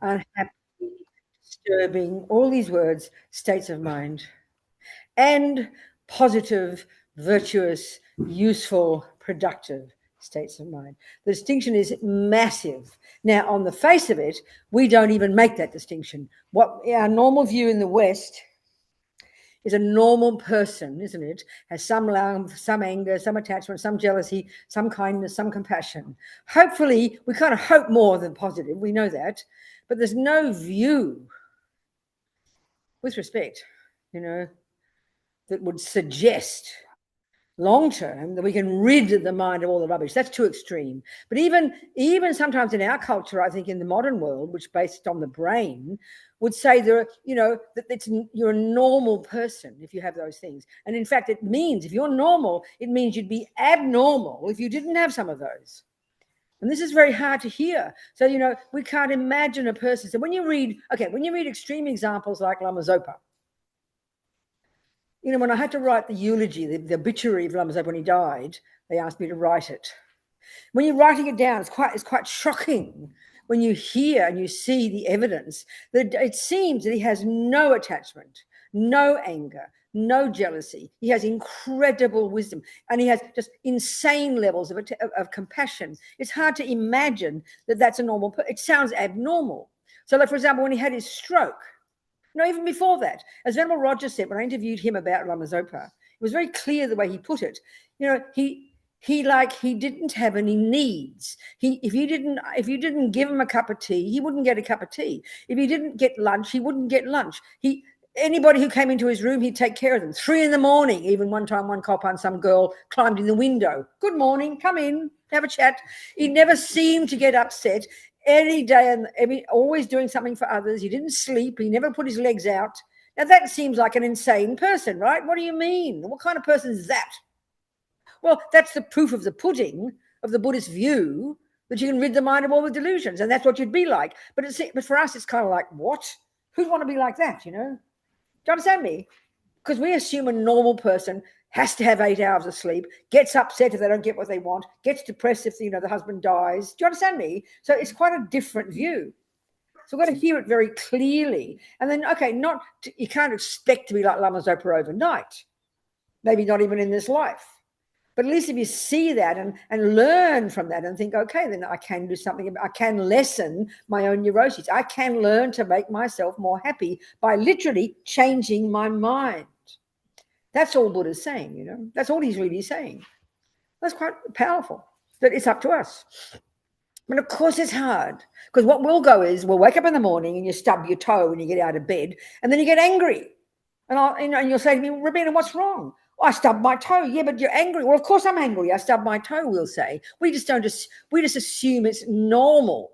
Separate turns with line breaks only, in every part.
unhappy, disturbing, all these words, states of mind, and positive, virtuous, useful, productive states of mind. The distinction is massive. Now, on the face of it, we don't even make that distinction. What our normal view in the West is a normal person, isn't it? Has some love, some anger, some attachment, some jealousy, some kindness, some compassion. Hopefully, we kind of hope more than positive. We know that. But there's no view, with respect, that would suggest long-term that we can rid the mind of all the rubbish. That's too extreme. But even sometimes in our culture, I think in the modern world, which based on the brain, would say that you're a normal person if you have those things. And in fact, it means if you're normal, it means you'd be abnormal if you didn't have some of those. And this is very hard to hear. So, we can't imagine a person. So when you read extreme examples like Lama Zopa, when I had to write the eulogy, the obituary of Lama Zopa when he died, they asked me to write it. When you're writing it down, it's quite shocking when you hear and you see the evidence that it seems that he has no attachment, no anger, no jealousy. He has incredible wisdom, and he has just insane levels of compassion. It's hard to imagine that that's a normal person. It sounds abnormal. So, like, for example, when he had his stroke, no, even before that, as Venerable Roger said, when I interviewed him about Lama Zopa, it was very clear the way he put it. He didn't have any needs. If you didn't give him a cup of tea, he wouldn't get a cup of tea. If he didn't get lunch, he wouldn't get lunch. Anybody who came into his room, he'd take care of them. 3 a.m, even one time, one Courtin, some girl climbed in the window. Good morning, come in, have a chat. He never seemed to get upset. Any day and always doing something for others. He didn't sleep. He never put his legs out. Now that seems like an insane person, right? What do you mean? What kind of person is that? Well, that's the proof of the pudding of the Buddhist view that you can rid the mind of all the delusions, and that's what you'd be like. But for us, it's kind of like, what? Who'd want to be like that? Do you understand me? Because we assume a normal person has to have 8 hours of sleep, gets upset if they don't get what they want, gets depressed if the husband dies. Do you understand me? So it's quite a different view. So we've got to hear it very clearly. And then, you can't expect to be like Lama Zopa overnight. Maybe not even in this life. But at least if you see that and learn from that and think, okay, then I can do something. I can lessen my own neuroses. I can learn to make myself more happy by literally changing my mind. That's all Buddha's saying, That's all he's really saying. That's quite powerful. But it's up to us. But of course it's hard. Because what we'll go is, we'll wake up in the morning and you stub your toe when you get out of bed, and then you get angry. And you'll say to me, Robina, what's wrong? Oh, I stubbed my toe. Yeah, but you're angry. Well, of course I'm angry. I stubbed my toe, we'll say. We just assume it's normal.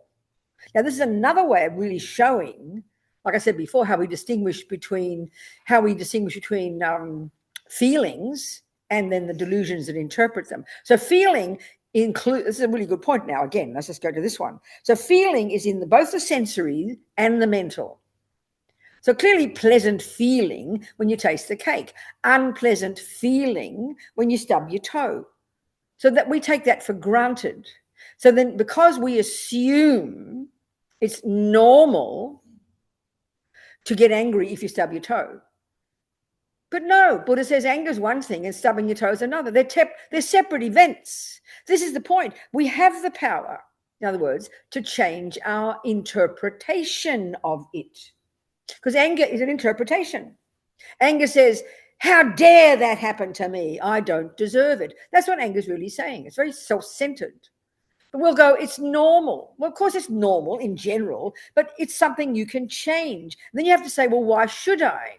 Now, this is another way of really showing, like I said before, how we distinguish between feelings and then the delusions that interpret them. So feeling this is a really good point now. Again, let's just go to this one. So feeling is in both the sensory and the mental. So clearly pleasant feeling when you taste the cake, unpleasant feeling when you stub your toe. So that we take that for granted. So then because we assume it's normal to get angry if you stub your toe. But no, Buddha says anger is one thing and stubbing your toe is another. They're separate events. This is the point. We have the power, in other words, to change our interpretation of it. Because anger is an interpretation. Anger says, how dare that happen to me? I don't deserve it. That's what anger is really saying. It's very self-centered. But we'll go, it's normal. Well, of course it's normal in general, but it's something you can change. And then you have to say, well, why should I?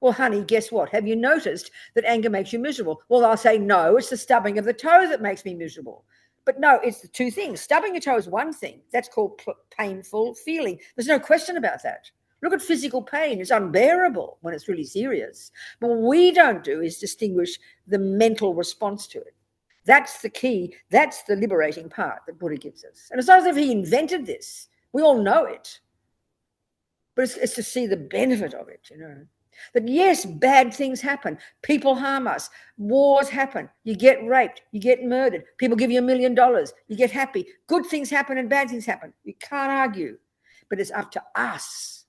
Well, honey, guess what? Have you noticed that anger makes you miserable? Well, I'll say, no, it's the stubbing of the toe that makes me miserable. But no, it's the two things. Stubbing your toe is one thing. That's called painful feeling. There's no question about that. Look at physical pain. It's unbearable when it's really serious. But what we don't do is distinguish the mental response to it. That's the key. That's the liberating part that Buddha gives us. And it's not as if he invented this. We all know it. But it's to see the benefit of it, That yes, bad things happen. People harm us. Wars happen. You get raped. You get murdered. People give you $1 million. You get happy. Good things happen and bad things happen. You can't argue. but it's up to us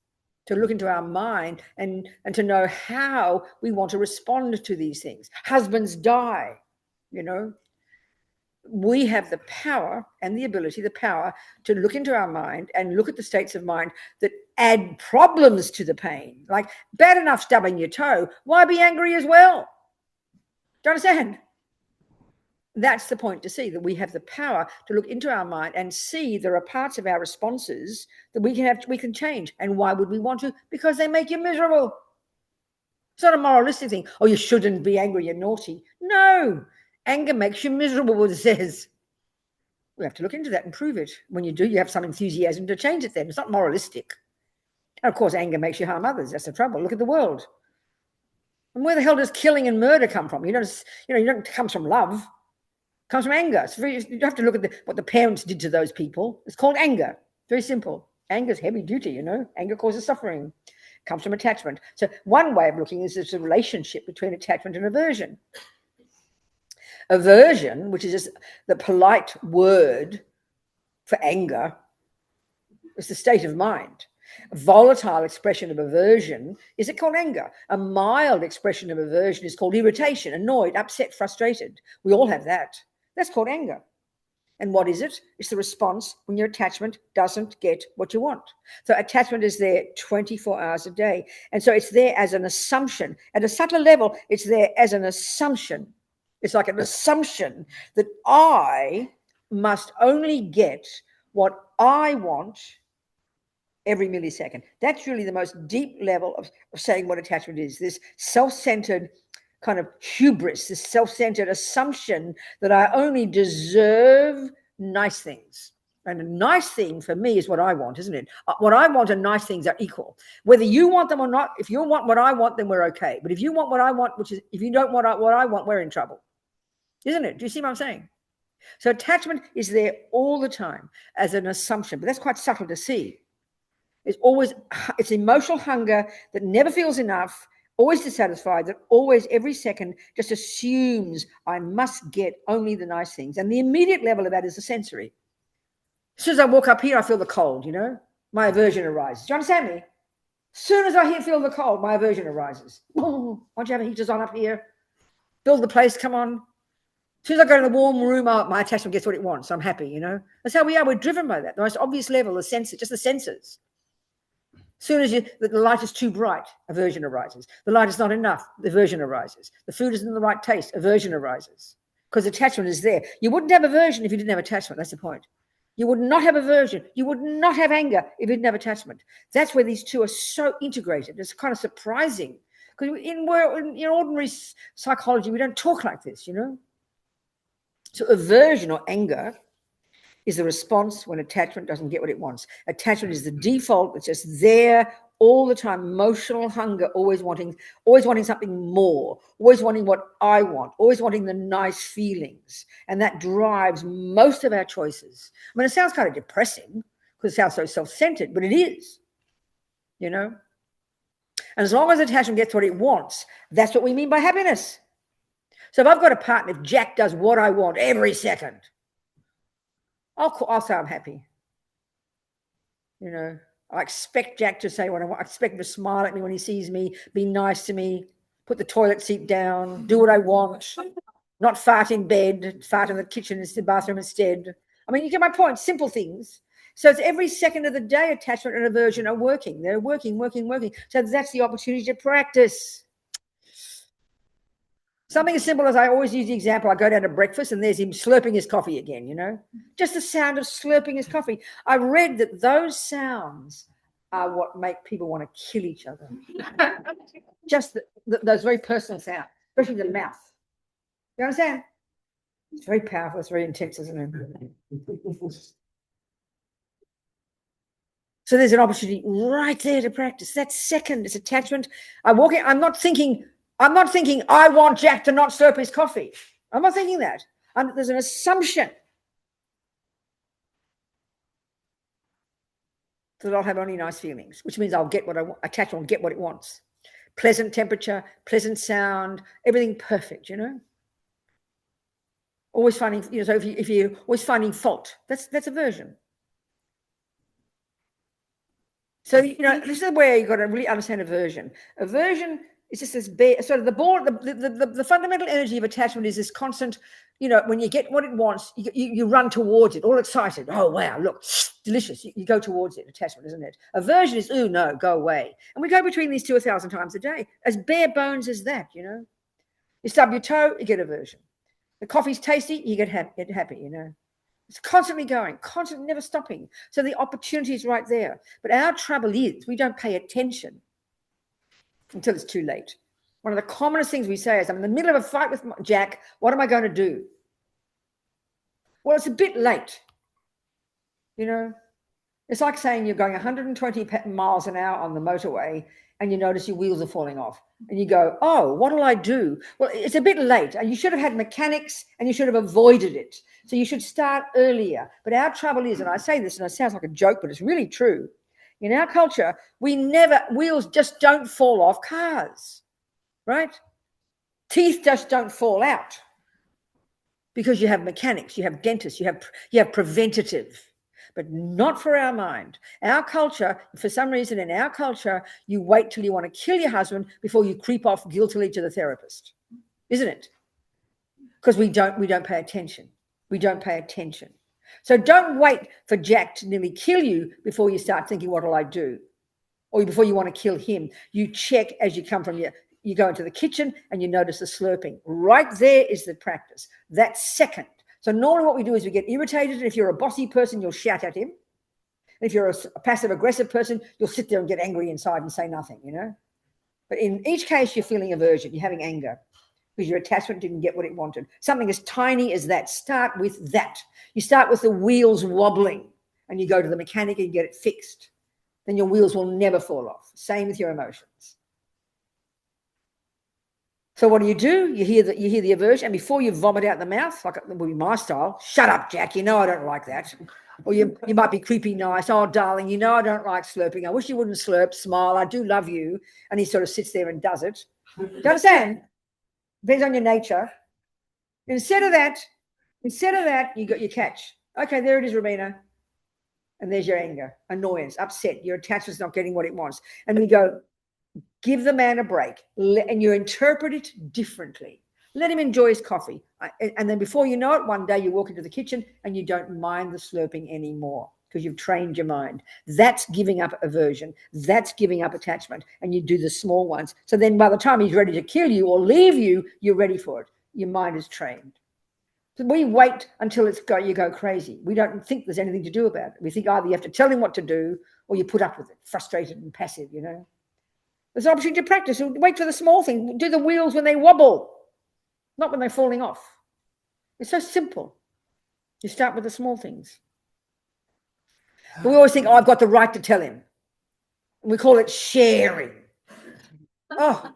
to look into our mind and to know how we want to respond to these things. Husbands die, you know. We have the power and the ability, the power to look into our mind and look at the states of mind that add problems to the pain. Like, bad enough stubbing your toe, why be angry as well? Do you understand? That's the point, to see that we have the power to look into our mind and see there are parts of our responses that we can change. And why would we want to? Because they make you miserable. It's not a moralistic thing. Oh, you shouldn't be angry, you're naughty. No, anger makes you miserable, what it says. We have to look into that and prove it. When you do, you have some enthusiasm to change it then. It's not moralistic. And of course, anger makes you harm others. That's the trouble. Look at the world. And where the hell does killing and murder come from? You don't come from love. It comes from anger. You have to look at what the parents did to those people. It's called anger. Very simple. Anger is heavy duty, you know. Anger causes suffering. It comes from attachment. So one way of looking is there's a relationship between attachment and aversion. Aversion, which is just the polite word for anger, is the state of mind. A volatile expression of aversion is called anger. A mild expression of aversion is called irritation, annoyed, upset, frustrated. We all have that. That's called anger. And what is it? It's the response when your attachment doesn't get what you want. So attachment is there 24 hours a day. And so it's there as an assumption. At a subtler level, it's there as an assumption. It's like an assumption that I must only get what I want every millisecond. That's really the most deep level of saying what attachment is. This self-centered kind of hubris, this self-centered assumption that I only deserve nice things. And a nice thing for me is what I want, isn't it? What I want and nice things are equal. Whether you want them or not, if you want what I want, then we're okay. But if you want what I want, which is, if you don't want what I want, we're in trouble. Isn't it? Do you see what I'm saying? So attachment is there all the time as an assumption, but that's quite subtle to see. It's emotional hunger that never feels enough, always dissatisfied, that always every second just assumes I must get only the nice things. And the immediate level of that is the sensory. As soon as I walk up here, I feel the cold, you know, my aversion arises. Do you understand me? As soon as I feel the cold, my aversion arises. Oh, why don't you have heaters on up here? Build the place, come on. As soon as I go to the warm room, my attachment gets what it wants. So I'm happy, you know. That's how we are. We're driven by that. The most obvious level, the senses, just the senses. As soon as the light is too bright, aversion arises. The light is not enough, aversion arises. The food isn't the right taste, aversion arises. Because attachment is there. You wouldn't have aversion if you didn't have attachment. That's the point. You would not have aversion. You would not have anger if you didn't have attachment. That's where these two are so integrated. It's kind of surprising. Because in ordinary psychology, we don't talk like this, you know. So aversion or anger is the response when attachment doesn't get what it wants. Attachment is the default. It's just there all the time. Emotional hunger, always wanting something more, always wanting what I want, always wanting the nice feelings. And that drives most of our choices. I mean, it sounds kind of depressing because it sounds so self-centered, but it is, you know. And as long as attachment gets what it wants, that's what we mean by happiness. So if I've got a partner, if Jack does what I want every second, I'll say I'm happy. You know, I expect Jack to say what I want. I expect him to smile at me when he sees me, be nice to me, put the toilet seat down, do what I want, not fart in bed, fart in the kitchen instead, bathroom instead. I mean, you get my point, simple things. So it's every second of the day attachment and aversion are working. They're working. So that's the opportunity to practice. Something as simple as, I always use the example, I go down to breakfast and there's him slurping his coffee again, you know, just the sound of slurping his coffee. I read that those sounds are what make people want to kill each other. Just those very personal sounds, especially the mouth. You understand? It's very powerful. It's very intense, isn't it? So there's an opportunity right there to practice. That second is attachment. I'm not thinking, I want Jack to not slurp his coffee. I'm not thinking that. There's an assumption that I'll have only nice feelings, which means I'll get what I want. Attachment will get what it wants. Pleasant temperature, pleasant sound, everything perfect, you know. Always finding, you know, so if you're always finding fault, that's aversion. So, this is where you've got to really understand aversion. Aversion is just this bare, sort of the fundamental energy of attachment is this constant, when you get what it wants, you run towards it, all excited. Oh, wow, look, delicious. You go towards it, attachment, isn't it? Aversion is, ooh, no, go away. And we go between these 2 1,000 times a day, as bare bones as that, You stub your toe, you get aversion. The coffee's tasty, you get happy, It's constantly going, constantly, never stopping. So the opportunity is right there. But our trouble is we don't pay attention until it's too late. One of the commonest things we say is, I'm in the middle of a fight with Jack. What am I going to do? Well, it's a bit late. It's like saying you're going 120 miles an hour on the motorway and you notice your wheels are falling off. And you go, oh, what'll I do? Well, it's a bit late. And you should have had mechanics and you should have avoided it. So you should start earlier. But our trouble is, and I say this and it sounds like a joke, but it's really true. In our culture, wheels just don't fall off cars, right? Teeth just don't fall out because you have mechanics, you have dentists, you have preventative. But not for our mind. Our culture, for some reason in our culture, you wait till you want to kill your husband before you creep off guiltily to the therapist, isn't it? Because we don't pay attention. We don't pay attention. So don't wait for Jack to nearly kill you before you start thinking, what'll I do? Or before you want to kill him. You check as you come you go into the kitchen and you notice the slurping. Right there is the practice. That second. So normally what we do is we get irritated. And if you're a bossy person, you'll shout at him. And if you're a passive-aggressive person, you'll sit there and get angry inside and say nothing, But in each case, you're feeling aversion. You're having anger because your attachment didn't get what it wanted. Something as tiny as that. Start with that. You start with the wheels wobbling and you go to the mechanic and you get it fixed. Then your wheels will never fall off. Same with your emotions. So what do? You hear the aversion, and before you vomit out the mouth, like it would be my style, shut up, Jack, I don't like that. Or you might be creepy nice, oh, darling, I don't like slurping. I wish you wouldn't slurp, smile, I do love you. And he sort of sits there and does it. Do you understand? Depends on your nature. Instead of that, you got your catch. Okay, there it is, Robina. And there's your anger, annoyance, upset. Your attachment's not getting what it wants. And we go, give the man a break, and you interpret it differently. Let him enjoy his coffee. And then before you know it, one day you walk into the kitchen and you don't mind the slurping anymore because you've trained your mind. That's giving up aversion. That's giving up attachment. And you do the small ones. So then by the time he's ready to kill you or leave you, you're ready for it. Your mind is trained. So we wait until you go crazy. We don't think there's anything to do about it. We think either you have to tell him what to do or you put up with it, frustrated and passive, There's an opportunity to practice. Wait for the small thing. Do the wheels when they wobble, not when they're falling off. It's so simple. You start with the small things. But we always think, oh, I've got the right to tell him. And we call it sharing. Oh,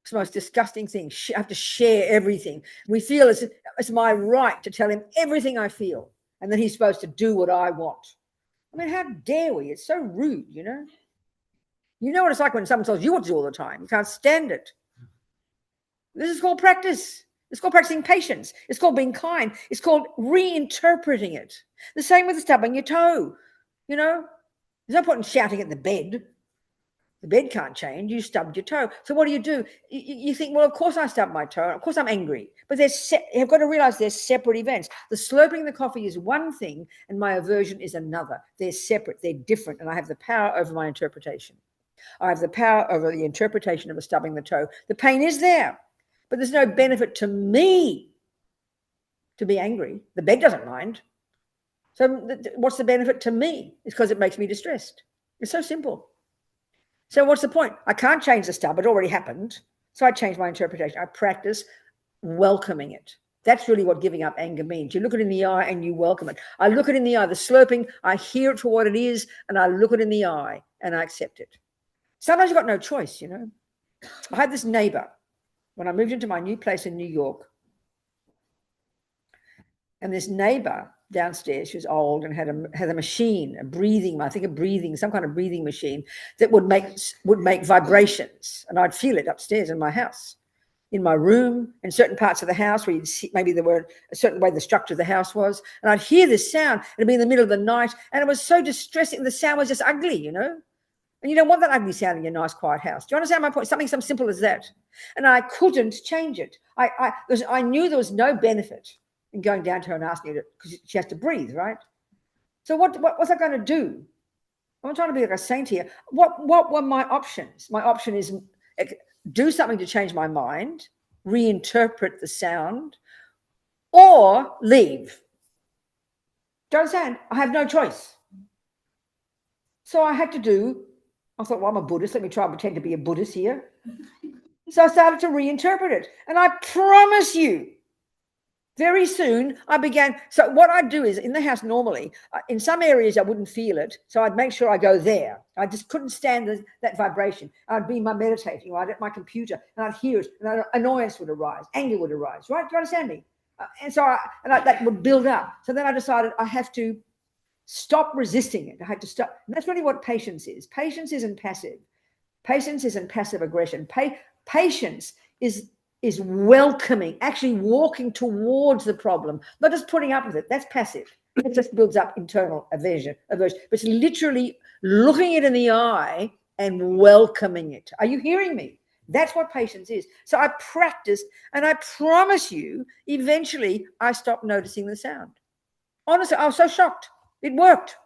it's the most disgusting thing. I have to share everything. We feel it's my right to tell him everything I feel. And then he's supposed to do what I want. I mean, how dare we? It's so rude, You know what it's like when someone tells you what to do all the time. You can't stand it. This is called practice. It's called practicing patience. It's called being kind. It's called reinterpreting it. The same with stubbing your toe. There's no point in shouting at the bed. The bed can't change. You stubbed your toe. So what do? You think, well, of course I stubbed my toe. Of course I'm angry. But you've got to realize they're separate events. The slurping the coffee is one thing and my aversion is another. They're separate. They're different. And I have the power over my interpretation. I have the power over the interpretation of a stubbing the toe. The pain is there, but there's no benefit to me to be angry. The bed doesn't mind. So what's the benefit to me? It's because it makes me distressed. It's so simple. So what's the point? I can't change the stub. It already happened. So I change my interpretation. I practice welcoming it. That's really what giving up anger means. You look it in the eye and you welcome it. I look it in the eye, the slurping, I hear it for what it is, and I look it in the eye and I accept it. Sometimes you've got no choice, I had this neighbor when I moved into my new place in New York. And this neighbor downstairs, she was old and had a machine, some kind of breathing machine that would make vibrations. And I'd feel it upstairs in my house, in my room, in certain parts of the house where you'd see, maybe there were a certain way the structure of the house was. And I'd hear this sound. It'd be in the middle of the night. And it was so distressing. The sound was just ugly, And you don't want that ugly sound in your nice, quiet house. Do you understand my point? Something so simple as that. And I couldn't change it. I knew there was no benefit in going down to her and asking her, because she has to breathe, right? So what was I going to do? I'm trying to be like a saint here. What were my options? My option is do something to change my mind, reinterpret the sound, or leave. Do you understand? I have no choice. So I thought, well, I'm a Buddhist. Let me try and pretend to be a Buddhist here. So I started to reinterpret it. And I promise you, very soon I began. So what I'd do is in the house normally, in some areas I wouldn't feel it. So I'd make sure I go there. I just couldn't stand that vibration. I'd be meditating, right, at my computer, and I'd hear it, and annoyance would arise, anger would arise, right? Do you understand me? And so that would build up. So then I decided I have to stop resisting it. I had to stop. And that's really what patience is. Patience isn't passive. Patience isn't passive aggression. Patience is welcoming, actually walking towards the problem, not just putting up with it. That's passive. It just builds up internal aversion. But it's literally looking it in the eye and welcoming it. Are you hearing me? That's what patience is. So I practiced, and I promise you, eventually I stopped noticing the sound. Honestly, I was so shocked. It worked.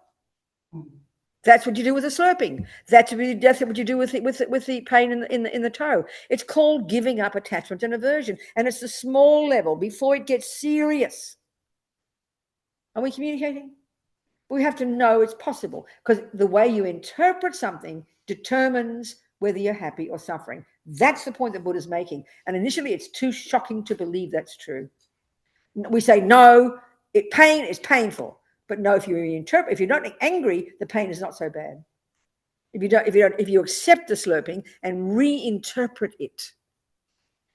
That's what you do with the slurping. That's what you do with the pain in the toe. It's called giving up attachment and aversion, and it's the small level before it gets serious. Are we communicating? We have to know it's possible, because the way you interpret something determines whether you're happy or suffering. That's the point that Buddha's making. And initially, it's too shocking to believe that's true. We say no. Pain is painful. But no, if you're not angry, the pain is not so bad. If you accept the slurping and reinterpret it,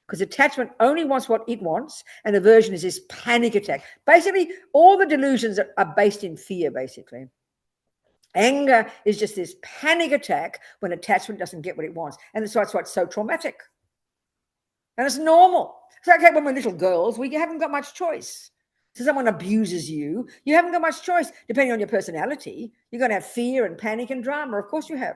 because attachment only wants what it wants, and aversion is this panic attack. Basically, all the delusions are based in fear. Basically, anger is just this panic attack when attachment doesn't get what it wants, and that's why it's so traumatic. And it's normal. It's okay when we're little girls; we haven't got much choice. So someone abuses you, you haven't got much choice. Depending on your personality, you're going to have fear and panic and drama. Of course you have.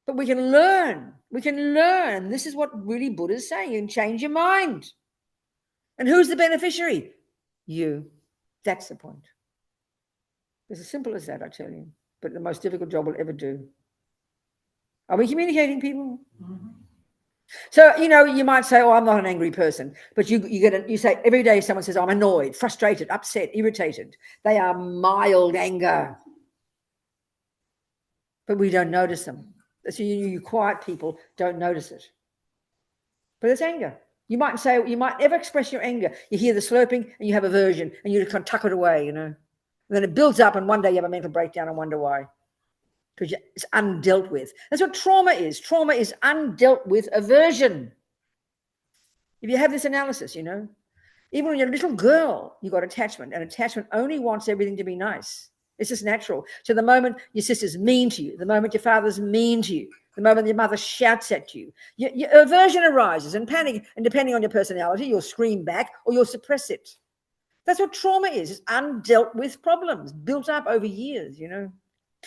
But we can learn. We can learn. This is what really Buddha's saying. You can change your mind. And who's the beneficiary? You. That's the point. It's as simple as that, I tell you. But the most difficult job we'll ever do. Are we communicating, people? Mm-hmm. So, you might say, oh, I'm not an angry person. But you say every day someone says, I'm annoyed, frustrated, upset, irritated. They are mild anger. But we don't notice them. So you quiet people don't notice it. But it's anger. You might never express your anger. You hear the slurping and you have aversion and you just kind of tuck it away, And then it builds up and one day you have a mental breakdown and wonder why. Because it's undealt with. That's what trauma is. Trauma is undealt with aversion. If you have this analysis, even when you're a little girl, you've got attachment, and attachment only wants everything to be nice. It's just natural. So the moment your sister's mean to you, the moment your father's mean to you, the moment your mother shouts at you, your aversion arises and panic, and depending on your personality, you'll scream back or you'll suppress it. That's what trauma is. It's undealt with problems built up over years,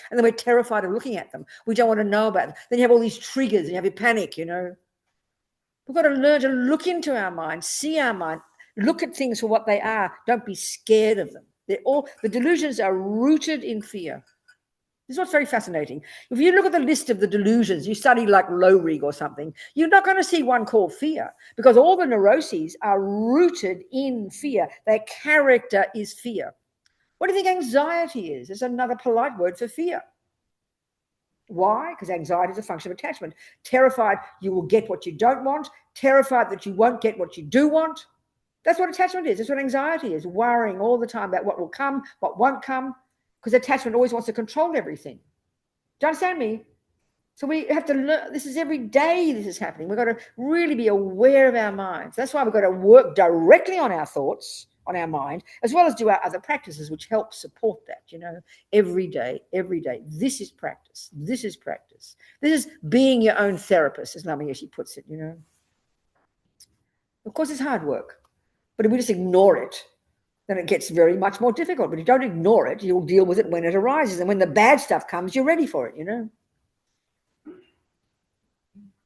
And then we're terrified of looking at them. We don't want to know about them. Then you have all these triggers and you have your panic, We've got to learn to look into our mind, see our mind, look at things for what they are. Don't be scared of them. The delusions are rooted in fear. This is what's very fascinating. If you look at the list of the delusions, you study like Low-Rig or something, you're not going to see one called fear, because all the neuroses are rooted in fear. Their character is fear. What do you think anxiety is? It's another polite word for fear. Why? Because anxiety is a function of attachment. Terrified you will get what you don't want. Terrified that you won't get what you do want. That's what attachment is. That's what anxiety is. Worrying all the time about what will come, what won't come. Because attachment always wants to control everything. Do you understand me? So we have to learn. This is every day this is happening. We've got to really be aware of our minds. That's why we've got to work directly on our thoughts, on our mind, as well as do our other practices, which help support that, every day. This is practice. This is practice. This is being your own therapist, as Lama Yeshe puts it, Of course, it's hard work, but if we just ignore it, then it gets very much more difficult. But if you don't ignore it, you'll deal with it when it arises. And when the bad stuff comes, you're ready for it,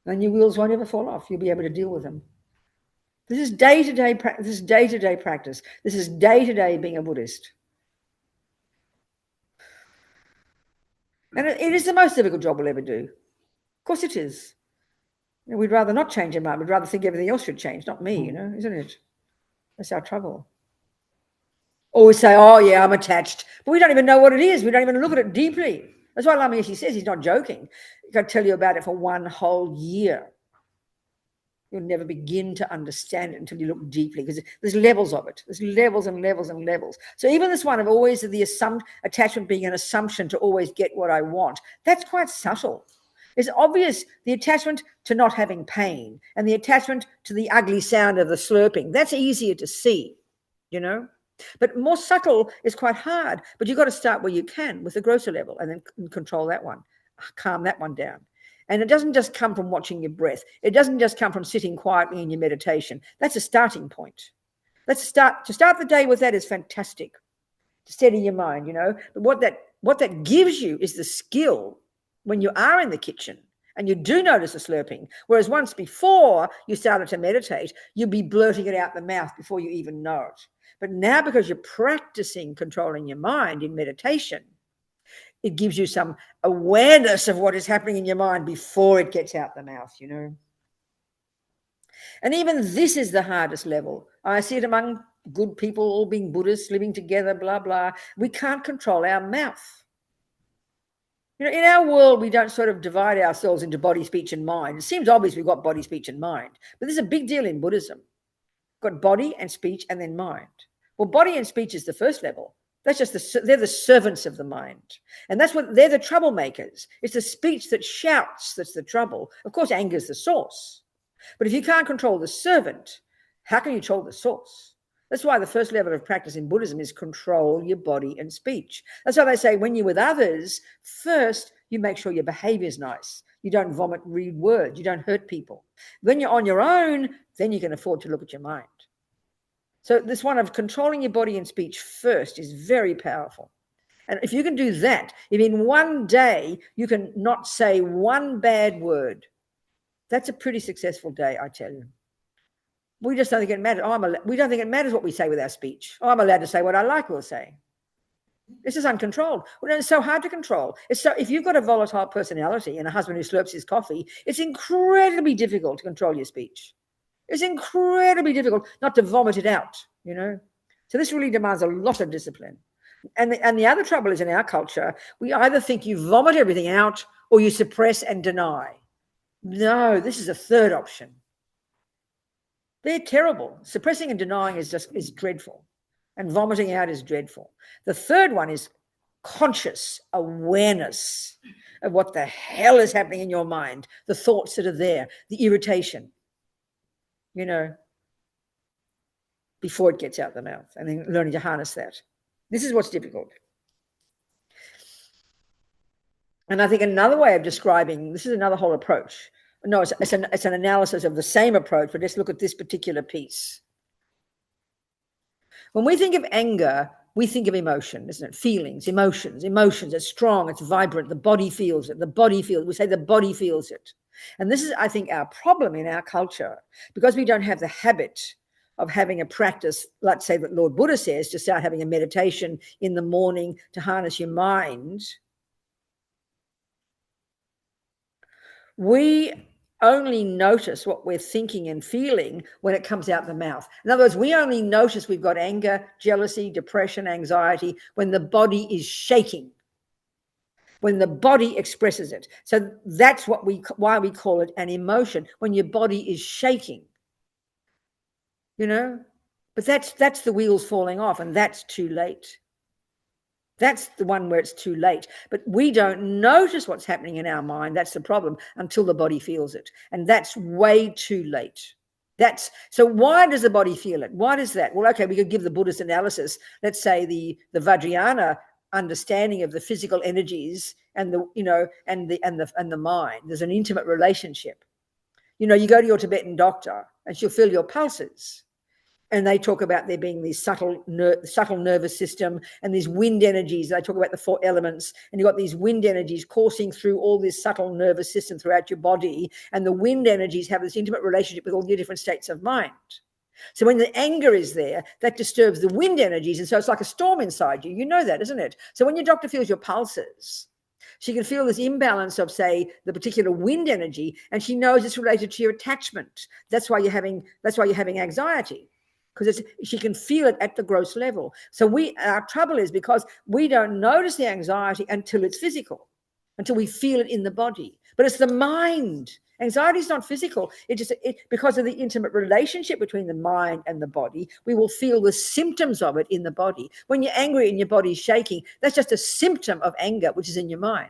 And your wheels won't ever fall off. You'll be able to deal with them. This is day-to-day practice. This is day-to-day practice. This is day-to-day being a Buddhist. And it is the most difficult job we'll ever do. Of course it is. We'd rather not change our mind. We'd rather think everything else should change, not me, isn't it? That's our trouble. Or we say, oh, yeah, I'm attached. But we don't even know what it is. We don't even look at it deeply. That's why Lama Yeshe says he's not joking. He can tell you about it for one whole year. You'll never begin to understand it until you look deeply, because there's levels of it. There's levels and levels and levels. So even this one of always the attachment being an assumption to always get what I want, that's quite subtle. It's obvious the attachment to not having pain and the attachment to the ugly sound of the slurping. That's easier to see, But more subtle is quite hard. But you've got to start where you can with the grosser level and then control that one, calm that one down. And it doesn't just come from watching your breath. It doesn't just come from sitting quietly in your meditation. That's a starting point. To start the day with that is fantastic. To steady your mind, But what that gives you is the skill when you are in the kitchen and you do notice the slurping. Whereas once before you started to meditate, you'd be blurting it out the mouth before you even know it. But now, because you're practicing controlling your mind in meditation, it gives you some awareness of what is happening in your mind before it gets out the mouth, And even this is the hardest level. I see it among good people, all being Buddhists, living together, blah, blah. We can't control our mouth. In our world, we don't sort of divide ourselves into body, speech, and mind. It seems obvious we've got body, speech, and mind. But this is a big deal in Buddhism. We've got body and speech and then mind. Well, body and speech is the first level. That's just they're the servants of the mind. And they're the troublemakers. It's the speech that shouts that's the trouble. Of course, anger is the source. But if you can't control the servant, how can you control the source? That's why the first level of practice in Buddhism is control your body and speech. That's why they say when you're with others, first you make sure your behavior is nice. You don't vomit rude words. You don't hurt people. When you're on your own, then you can afford to look at your mind. So this one of controlling your body and speech first is very powerful. And if you can do that, if in one day you can not say one bad word, that's a pretty successful day, I tell you. We just don't think it matters. We don't think it matters what we say with our speech. I'm allowed to say what I like we'll say. This is uncontrolled. Well, it's so hard to control. If you've got a volatile personality and a husband who slurps his coffee, it's incredibly difficult to control your speech. It's incredibly difficult not to vomit it out, So this really demands a lot of discipline. And the other trouble is in our culture, we either think you vomit everything out or you suppress and deny. No, this is a third option. They're terrible. Suppressing and denying is dreadful. And vomiting out is dreadful. The third one is conscious awareness of what the hell is happening in your mind, the thoughts that are there, the irritation. Before it gets out the mouth, and then learning to harness that. This is what's difficult. And I think another way of describing, this is another whole approach. No, it's an analysis of the same approach, but let's look at this particular piece. When we think of anger, we think of emotion, isn't it? Feelings, emotions. It's strong, it's vibrant, the body feels it. We say the body feels it. And this is, I think, our problem in our culture, because we don't have the habit of having a practice, let's say that Lord Buddha says, to start having a meditation in the morning to harness your mind. We only notice what we're thinking and feeling when it comes out the mouth. In other words, we only notice we've got anger, jealousy, depression, anxiety when the body is shaking, when the body expresses it. So that's why we call it an emotion, when your body is shaking. But that's the wheels falling off, and that's too late. That's the one where it's too late. But we don't notice what's happening in our mind. That's the problem, until the body feels it. And that's way too late. So why does the body feel it? Why does that? Well, okay, we could give the Buddhist analysis. Let's say the Vajrayana understanding of the physical energies and the mind. There's an intimate relationship. You go to your Tibetan doctor and she'll feel your pulses. And they talk about there being these subtle nervous system and these wind energies. They talk about the 4 elements, and you've got these wind energies coursing through all this subtle nervous system throughout your body. And the wind energies have this intimate relationship with all your different states of mind. So when the anger is there, that disturbs the wind energies. And so it's like a storm inside you. You know that, isn't it? So when your doctor feels your pulses, she can feel this imbalance of, say, the particular wind energy, and she knows it's related to your attachment. That's why you're having anxiety, because she can feel it at the gross level. So our trouble is because we don't notice the anxiety until it's physical, until we feel it in the body. But it's the mind. Anxiety is not physical. Because of the intimate relationship between the mind and the body, we will feel the symptoms of it in the body. When you're angry and your body's shaking, that's just a symptom of anger, which is in your mind.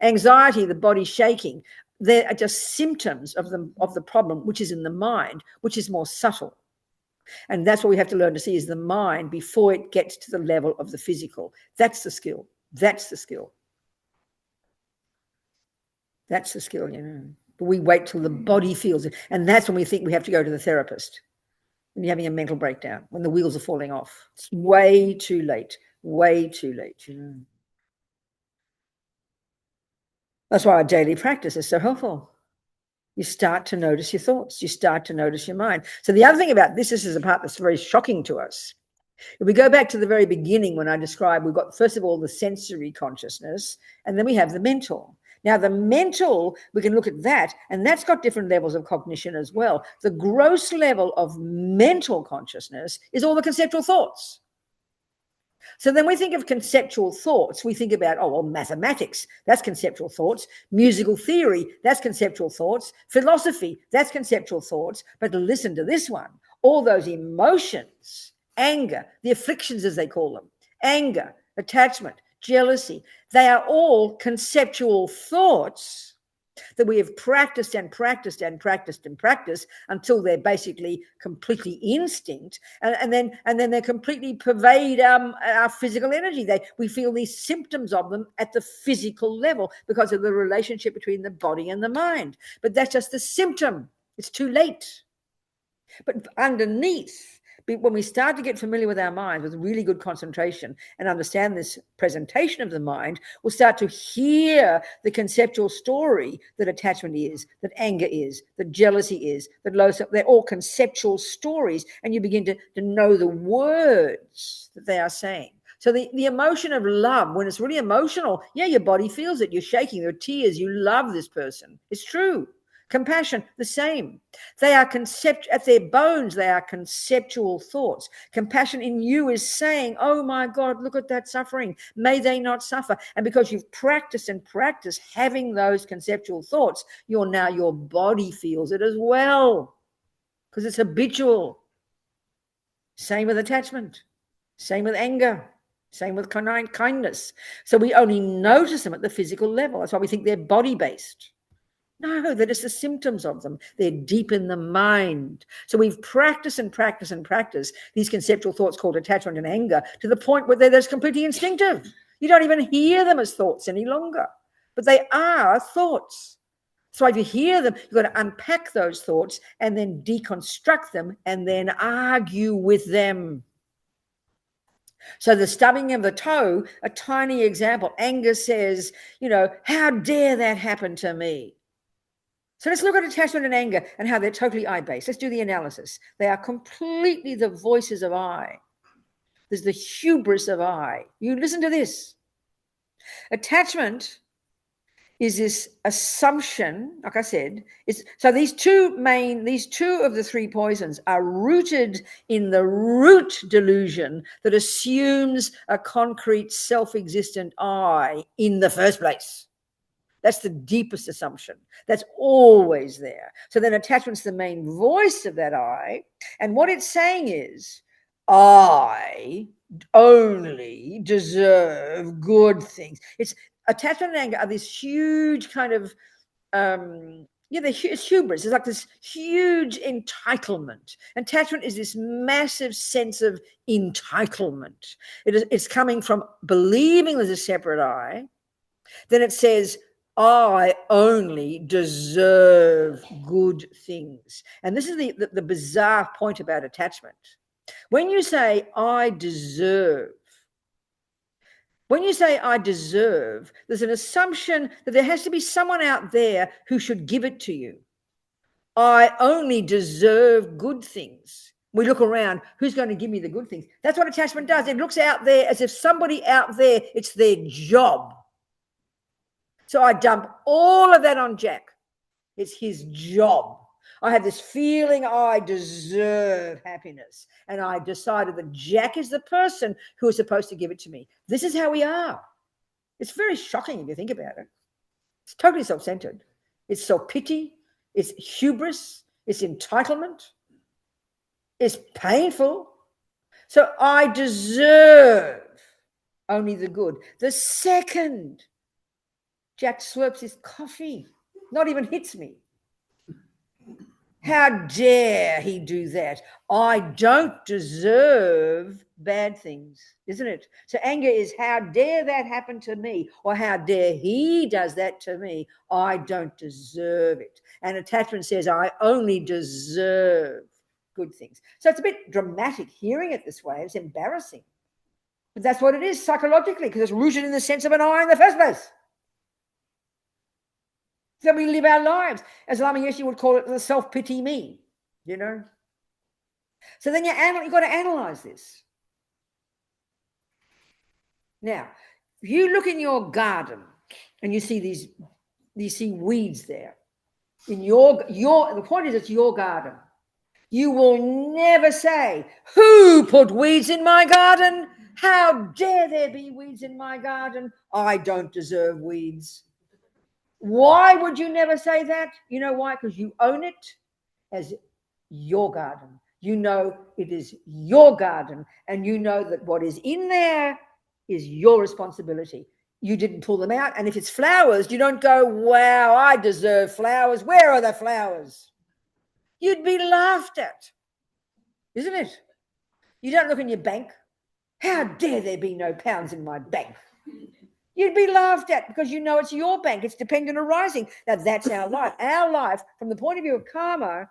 Anxiety, the body shaking, they are just symptoms of the problem, which is in the mind, which is more subtle. And that's what we have to learn to see, is the mind before it gets to the level of the physical. That's the skill. That's the skill. That's the skill, But we wait till the body feels it. And that's when we think we have to go to the therapist. When you're having a mental breakdown, when the wheels are falling off. It's way too late. Way too late, That's why our daily practice is so helpful. You start to notice your thoughts. You start to notice your mind. So the other thing about this is a part that's very shocking to us. If we go back to the very beginning when I described, we've got, first of all, the sensory consciousness, and then we have the mental. Now, the mental, we can look at that, and that's got different levels of cognition as well. The gross level of mental consciousness is all the conceptual thoughts. So then we think of conceptual thoughts. We think about, mathematics, that's conceptual thoughts. Musical theory, that's conceptual thoughts. Philosophy, that's conceptual thoughts. But listen to this one. All those emotions, anger, the afflictions as they call them, anger, attachment, jealousy, they are all conceptual thoughts that we have practiced and practiced and practiced and practiced until they're basically completely instinct, and then they completely pervade our physical energy. We feel these symptoms of them at the physical level because of the relationship between the body and the mind. But that's just the symptom. It's too late. But underneath, when we start to get familiar with our mind with really good concentration and understand this presentation of the mind, we'll start to hear the conceptual story that attachment is, that anger is, that jealousy is, that low self. They're all conceptual stories, and you begin to know the words that they are saying. So the emotion of love, when it's really emotional, your body feels it. You're shaking, there are tears, you love this person. It's true. Compassion, the same. They are at their bones, they are conceptual thoughts. Compassion in you is saying, oh my God, look at that suffering. May they not suffer. And because you've practiced and practiced having those conceptual thoughts, your body feels it as well, because it's habitual. Same with attachment, same with anger, same with kindness. So we only notice them at the physical level. That's why we think they're body-based. No, they're just the symptoms of them. They're deep in the mind. So we've practiced and practiced and practiced these conceptual thoughts called attachment and anger to the point where they're just completely instinctive. You don't even hear them as thoughts any longer, but they are thoughts. So if you hear them, you've got to unpack those thoughts and then deconstruct them and then argue with them. So the stubbing of the toe, a tiny example, anger says, how dare that happen to me? So let's look at attachment and anger and how they're totally I-based. Let's do the analysis. They are completely the voices of I. There's the hubris of I. You listen to this. Attachment is this assumption, like I said, so these two of the 3 poisons are rooted in the root delusion that assumes a concrete self-existent I in the first place. That's the deepest assumption. That's always there. So then attachment's the main voice of that I. And what it's saying is, I only deserve good things. It's attachment and anger are this huge kind of, it's hubris. It's like this huge entitlement. Attachment is this massive sense of entitlement. It's coming from believing there's a separate I. Then it says, I only deserve good things. And this is the bizarre point about attachment. When you say, I deserve, there's an assumption that there has to be someone out there who should give it to you. I only deserve good things. We look around, who's going to give me the good things? That's what attachment does. It looks out there as if somebody out there, it's their job. So I dump all of that on Jack. It's his job. I have this feeling I deserve happiness. And I decided that Jack is the person who is supposed to give it to me. This is how we are. It's very shocking if you think about it. It's totally self-centered. It's self-pity. It's hubris. It's entitlement. It's painful. So I deserve only the good. The second Jack slurps his coffee, not even hits me. How dare he do that? I don't deserve bad things, isn't it? So anger is, how dare that happen to me? Or how dare he does that to me? I don't deserve it. And attachment says, I only deserve good things. So it's a bit dramatic hearing it this way. It's embarrassing. But that's what it is psychologically, because it's rooted in the sense of an I in the first place. So we live our lives, as Lama Yeshe would call it, the self-pity me, you know. So then you've got to analyze this. Now, if you look in your garden and you see weeds there, in the point is it's your garden. You will never say, who put weeds in my garden? How dare there be weeds in my garden? I don't deserve weeds. Why would you never say that? You know why? Because you own it as your garden. You know it is your garden, and you know that what is in there is your responsibility. You didn't pull them out. And if it's flowers, you don't go, wow, I deserve flowers. Where are the flowers? You'd be laughed at, isn't it? You don't look in your bank. How dare there be no pounds in my bank? You'd be laughed at because you know it's your bank. It's dependent arising. Now, that's our life. Our life, from the point of view of karma,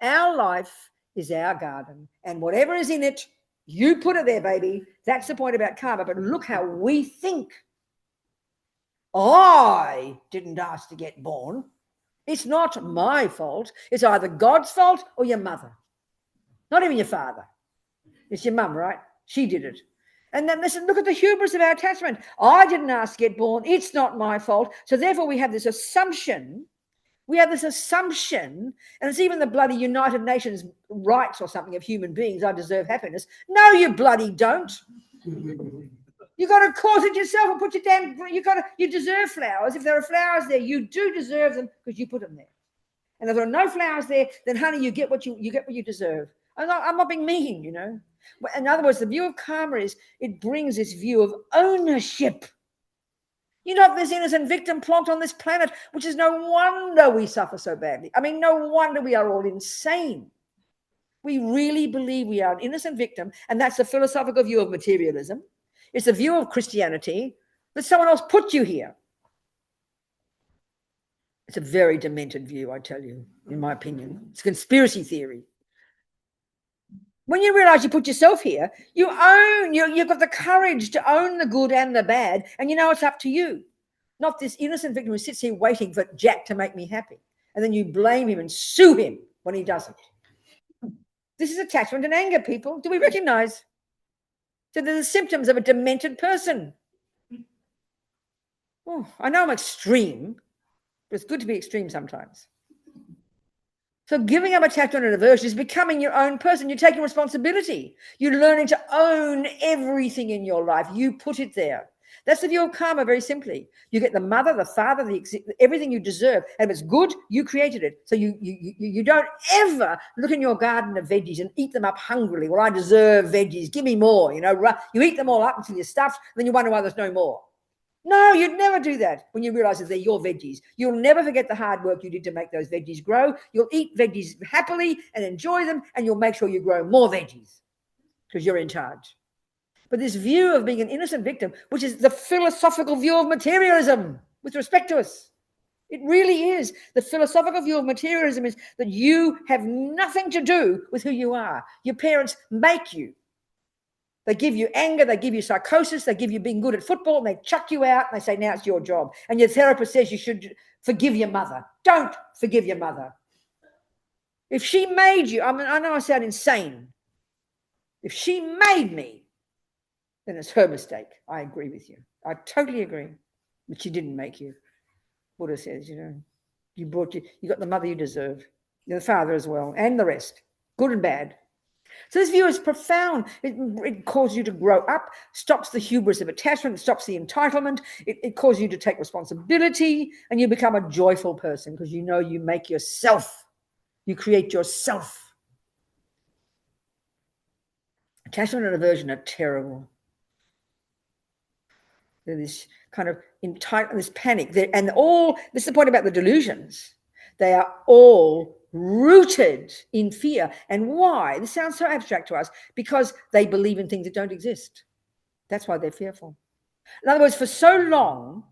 our life is our garden. And whatever is in it, you put it there, baby. That's the point about karma. But look how we think. I didn't ask to get born. It's not my fault. It's either God's fault or your mother. Not even your father. It's your mum, right? She did it. And then listen, look at the hubris of our attachment. I didn't ask to get born. It's not my fault. So therefore we have this assumption. And it's even the bloody United Nations rights or something of human beings. I deserve happiness. No, you bloody don't. You got to cause it yourself and put your damn, you deserve flowers. If there are flowers there, you do deserve them because you put them there. And if there are no flowers there, then honey, you get what you deserve. I'm not being mean, you know. In other words, the view of karma is it brings this view of ownership. You're not this innocent victim plonked on this planet, which is no wonder we suffer so badly. I mean, no wonder we are all insane. We really believe we are an innocent victim, and that's the philosophical view of materialism. It's the view of Christianity that someone else put you here. It's a very demented view, I tell you, in my opinion. It's a conspiracy theory. When you realize you put yourself here, you've got the courage to own the good and the bad, and you know it's up to you. Not this innocent victim who sits here waiting for Jack to make me happy. And then you blame him and sue him when he doesn't. This is attachment and anger, people. Do we recognize? So they're the symptoms of a demented person. Oh, I know I'm extreme, but it's good to be extreme sometimes. So giving up attachment and aversion is becoming your own person. You're taking responsibility. You're learning to own everything in your life. You put it there. That's the view of karma, very simply. You get the mother, the father, everything you deserve. And if it's good, you created it. So you don't ever look in your garden of veggies and eat them up hungrily. Well, I deserve veggies. Give me more. You know, you eat them all up until you're stuffed. Then you wonder why there's no more. No, you'd never do that when you realize that they're your veggies. You'll never forget the hard work you did to make those veggies grow. You'll eat veggies happily and enjoy them, and you'll make sure you grow more veggies because you're in charge. But this view of being an innocent victim, which is the philosophical view of materialism with respect to us, It really is. The philosophical view of materialism is that you have nothing to do with who you are. Your parents make you. They give you anger, they give you psychosis, they give you being good at football, and they chuck you out and they say, now it's your job. And your therapist says you should forgive your mother. Don't forgive your mother. If she made you, I mean, I know I sound insane. If she made me, then it's her mistake. I agree with you. I totally agree. But she didn't make you. Buddha says, you got the mother you deserve. You're the father as well, and the rest, good and bad. So this view is profound. It causes you to grow up, stops the hubris of attachment, stops the entitlement. It causes you to take responsibility, and you become a joyful person because you make yourself. You create yourself. Attachment and aversion are terrible. They're this kind of entitlement, this panic. This is the point about the delusions. They are all rooted in fear. And why? This sounds so abstract to us, because they believe in things that don't exist. That's why they're fearful. In other words, for so long,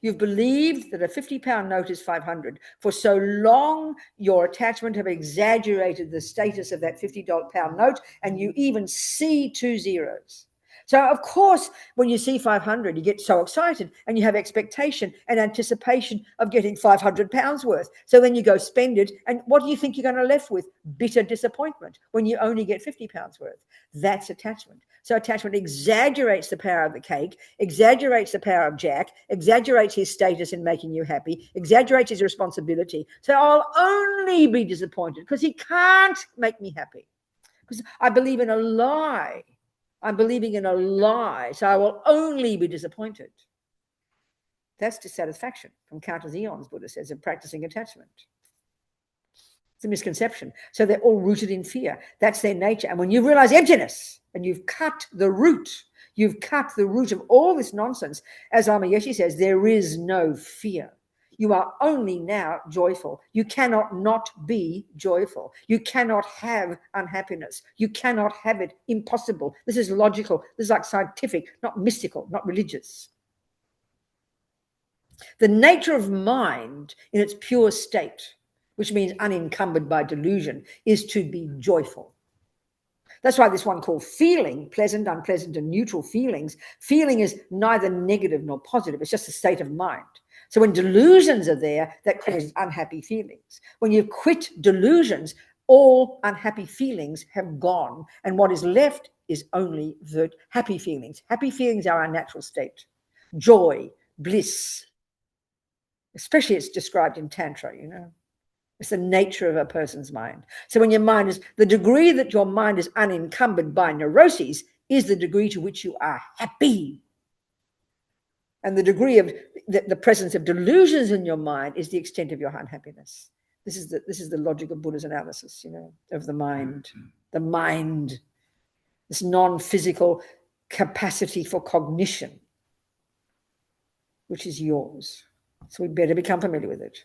you've believed that a £50 note is 500. For so long, your attachment have exaggerated the status of that £50 note, and you even see 2 zeros. So, of course, when you see 500, you get so excited and you have expectation and anticipation of getting £500 worth. So then you go spend it. And what do you think you're going to left with? Bitter disappointment when you only get £50 worth. That's attachment. So attachment exaggerates the power of the cake, exaggerates the power of Jack, exaggerates his status in making you happy, exaggerates his responsibility. So I'll only be disappointed because he can't make me happy. Because I believe in a lie. I'm believing in a lie, so I will only be disappointed. That's dissatisfaction from countless eons, Buddha says, of practicing attachment. It's a misconception. So they're all rooted in fear. That's their nature. And when you realize emptiness and you've cut the root of all this nonsense, as Lama Yeshe says, there is no fear. You are only now joyful. You cannot not be joyful. You cannot have unhappiness. You cannot have it. Impossible. This is logical. This is like scientific, not mystical, not religious. The nature of mind in its pure state, which means unencumbered by delusion, is to be joyful. That's why this one called feeling, pleasant, unpleasant, and neutral feelings. Feeling is neither negative nor positive. It's just a state of mind. So when delusions are there, that causes unhappy feelings. When you quit delusions, all unhappy feelings have gone. And what is left is only happy feelings. Happy feelings are our natural state. Joy, bliss. Especially it's described in Tantra, It's the nature of a person's mind. So when your mind is, the degree that your mind is unencumbered by neuroses is the degree to which you are happy. And the degree of the presence of delusions in your mind is the extent of your unhappiness. This is the logic of Buddha's analysis, of the mind. The mind, this non-physical capacity for cognition, which is yours. So we better become familiar with it.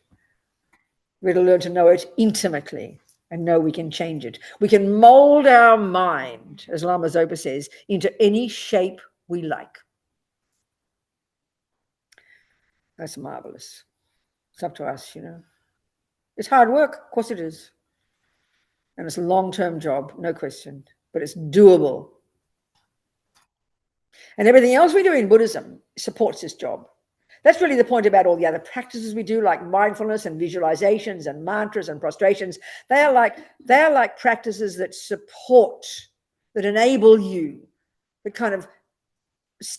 We better learn to know it intimately and know we can change it. We can mold our mind, as Lama Zopa says, into any shape we like. That's marvelous. It's up to us, It's hard work, of course it is. And it's a long-term job, no question, but it's doable. And everything else we do in Buddhism supports this job. That's really the point about all the other practices we do, like mindfulness and visualizations and mantras and prostrations. They are like practices that support, that enable you, that kind of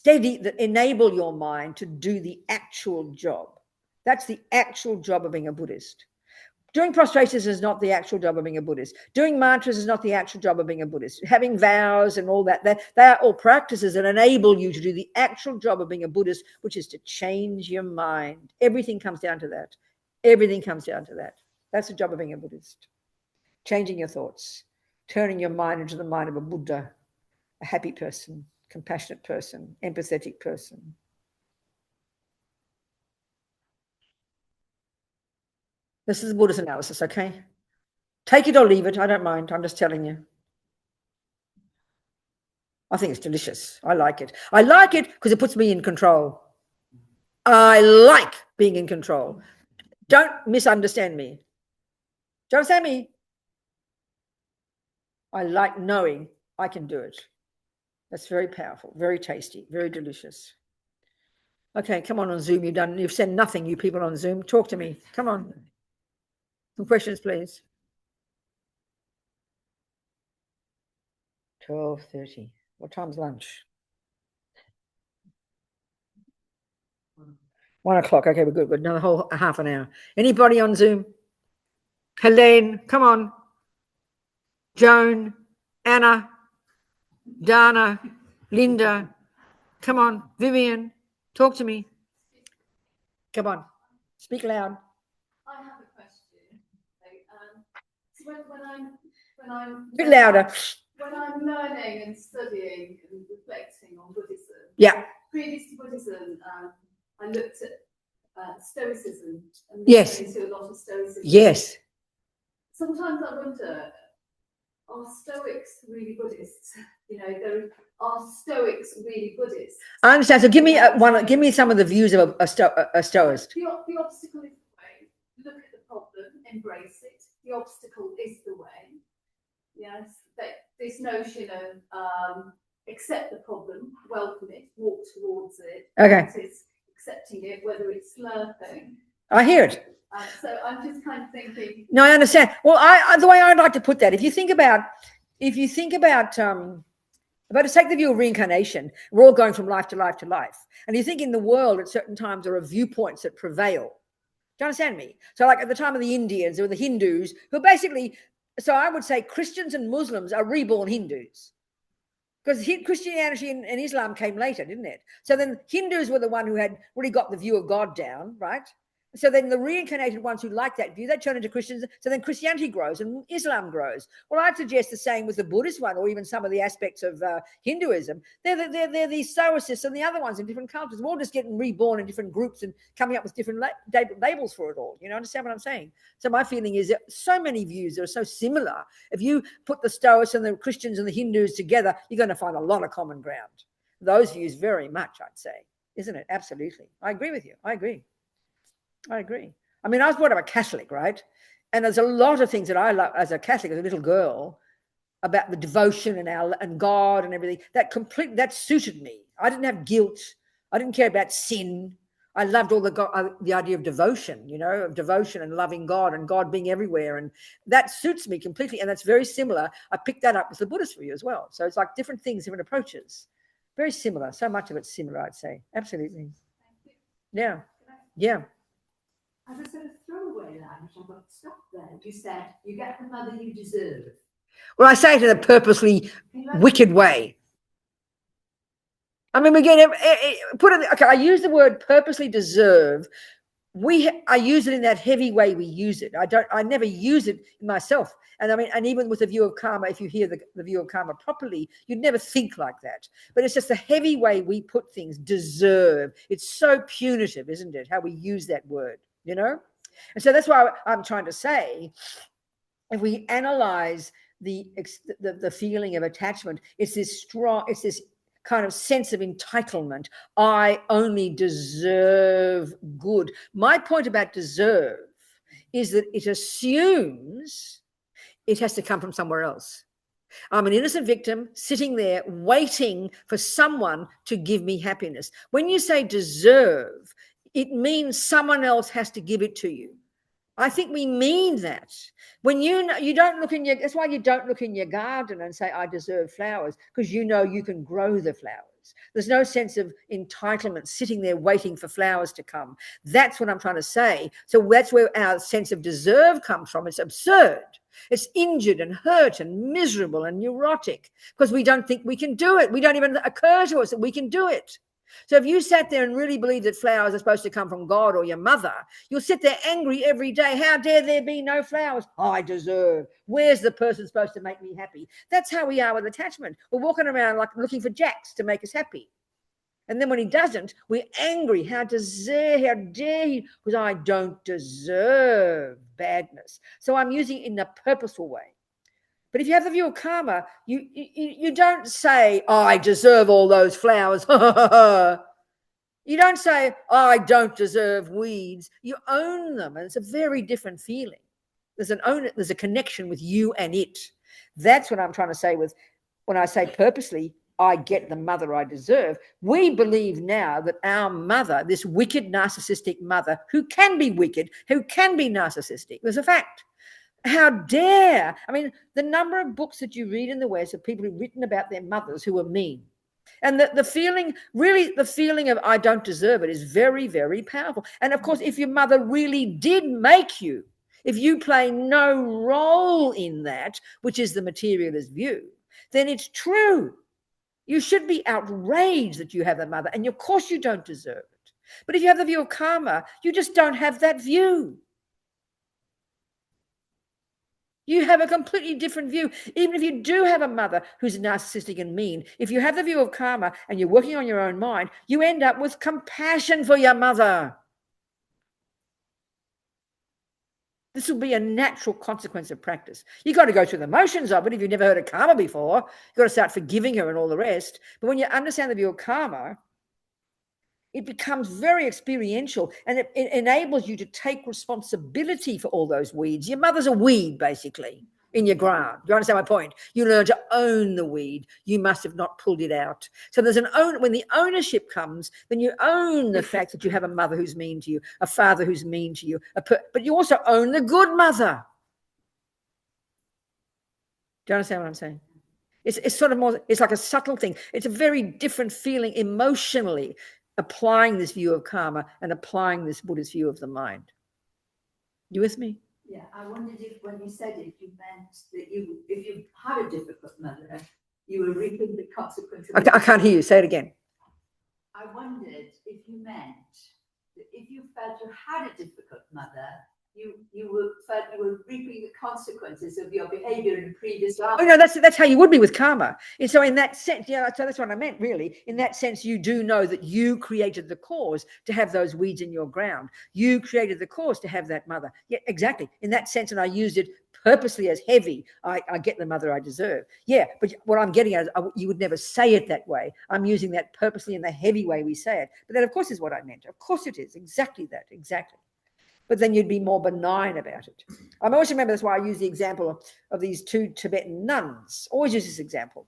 that enable your mind to do the actual job. That's the actual job of being a Buddhist. Doing prostrations is not the actual job of being a Buddhist. Doing mantras is not the actual job of being a Buddhist. Having vows and all that, they are all practices that enable you to do the actual job of being a Buddhist, which is to change your mind. Everything comes down to that. Everything comes down to that. That's the job of being a Buddhist. Changing your thoughts, turning your mind into the mind of a Buddha, a happy person, compassionate person, empathetic person. This is Buddhist analysis, okay? Take it or leave it. I don't mind. I'm just telling you. I think it's delicious. I like it. I like it because it puts me in control. I like being in control. Don't misunderstand me. Do you understand me? I like knowing I can do it. That's very powerful, very tasty, very delicious. Okay, come on Zoom. You've said nothing, you people on Zoom. Talk to me. Come on. Some questions, please. 12:30. What time's lunch? 1 o'clock. Okay, we're good. Another whole half an hour. Anybody on Zoom? Helene, come on. Joan, Anna, Dana, Linda, come on. Vivian, talk to me. Come on. Speak loud.
I have a question. So when I'm
a bit louder.
When I'm learning and studying and reflecting on Buddhism,
yeah.
Previous to Buddhism, I looked at Stoicism and
yes.
into a lot of Stoicism.
Yes.
Sometimes I wonder, are Stoics really Buddhists? You know, are Stoics really Buddhists?
I understand. So give me give me some of the views of a Stoist.
The obstacle is the way. Look at the problem, embrace it. The obstacle is the way. Yes, this notion of accept the problem, welcome it, walk towards it.
Okay.
It's accepting it, whether it's slurping.
I hear it.
So I'm just kind of thinking.
No, I understand. Well, the way I'd like to put that, if you think about, to take the view of reincarnation, we're all going from life to life to life, and you think in the world at certain times there are viewpoints that prevail. Do you understand me? So, like at the time of the Indians or the Hindus, who basically, so I would say Christians and Muslims are reborn Hindus. Because Christianity and Islam came later, didn't it? So then Hindus were the one who had really got the view of God down, right? So then the reincarnated ones who like that view, they turn into Christians. So then Christianity grows and Islam grows. Well, I'd suggest the same with the Buddhist one, or even some of the aspects of Hinduism. They're these Stoicists and the other ones in different cultures. We're all just getting reborn in different groups and coming up with different labels for it all. You know, understand what I'm saying? So my feeling is that so many views that are so similar. If you put the Stoics and the Christians and the Hindus together, you're going to find a lot of common ground. Those views very much, I'd say. Isn't it? Absolutely. I agree with you. I agree. I mean, I was brought up a Catholic, right? And there's a lot of things that I love as a Catholic, as a little girl, about the devotion and God and everything. That suited me. I didn't have guilt. I didn't care about sin. I loved all the idea of devotion, you know, of devotion and loving God and God being everywhere. And that suits me completely. And that's very similar. I picked that up with the Buddhist view as well. So it's like different things, different approaches. Very similar. So much of it's similar, I'd say. Absolutely. Yeah. Yeah.
As a sort of throwaway line, which I got stuck there, you said, you get the mother you deserve.
Well, I say it in a purposely wicked way. I mean, again, okay, I use the word purposely deserve. I use it in that heavy way we use it. I never use it myself. And I mean, and even with the view of karma, if you hear the view of karma properly, you'd never think like that. But it's just the heavy way we put things, deserve. It's so punitive, isn't it? How we use that word. You know, and so that's why I'm trying to say, if we analyze the feeling of attachment, it's this kind of sense of entitlement. I only deserve good. My point about deserve is that it assumes it has to come from somewhere else. I'm an innocent victim sitting there waiting for someone to give me happiness. When you say deserve, it means someone else has to give it to you. I think we mean that. When you don't look in that's why you don't look in your garden and say, I deserve flowers, because you know you can grow the flowers. There's no sense of entitlement sitting there waiting for flowers to come. That's what I'm trying to say. So that's where our sense of deserve comes from. It's absurd. It's injured and hurt and miserable and neurotic because we don't think we can do it. We don't even occur to us that we can do it. So if you sat there and really believed that flowers are supposed to come from God or your mother, you'll sit there angry every day. How dare there be no flowers? I deserve. Where's the person supposed to make me happy? That's how we are with attachment. We're walking around like looking for Jacks to make us happy. And then when he doesn't, we're angry. How dare he? Because I don't deserve badness. So I'm using it in a purposeful way. But if you have the view of karma, you don't say, oh, I deserve all those flowers. You don't say, I don't deserve weeds. You own them, and it's a very different feeling. There's a connection with you and it. That's what I'm trying to say with when I say purposely, I get the mother I deserve. We believe now that our mother, this wicked narcissistic mother, who can be wicked, who can be narcissistic, there's a fact. How dare? I mean, the number of books that you read in the West of people who've written about their mothers who are mean. And the feeling, really, the feeling of I don't deserve it is very, very powerful. And of course, if your mother really did make you, if you play no role in that, which is the materialist view, then it's true. You should be outraged that you have a mother, and of course you don't deserve it. But if you have the view of karma, you just don't have that view. You have a completely different view. Even if you do have a mother who's narcissistic and mean, if you have the view of karma and you're working on your own mind, you end up with compassion for your mother. This will be a natural consequence of practice. You've got to go through the motions of it. If you've never heard of karma before, you've got to start forgiving her and all the rest. But when you understand the view of karma, it becomes very experiential, and it enables you to take responsibility for all those weeds. Your mother's a weed, basically, in your ground. You understand my point? You learn to own the weed. You must have not pulled it out. So there's when the ownership comes, then you own the fact that you have a mother who's mean to you, a father who's mean to you, but you also own the good mother. Do you understand what I'm saying? It's sort of more, it's like a subtle thing. It's a very different feeling emotionally, applying this view of karma and applying this Buddhist view of the mind. You with me?
Yeah, I wondered if when you said it, you meant that if you had a difficult mother, you were reaping the consequences.
I can't hear you. Say it again.
I wondered if you meant that if you felt you had a difficult mother, you felt you were reaping the consequences of your behavior in previous life.
Oh no, that's how you would be with karma. And so in that sense, yeah, so that's what I meant, really. In that sense, you do know that you created the cause to have those weeds in your ground. You created the cause to have that mother. Yeah, exactly. In that sense, and I used it purposely as heavy. I get the mother I deserve. Yeah, but what I'm getting at is you would never say it that way. I'm using that purposely in the heavy way we say it. But that, of course, is what I meant. Of course it is. Exactly that. Exactly. But then you'd be more benign about it. I always remember, that's why I use the example of these two Tibetan nuns. Always use this example.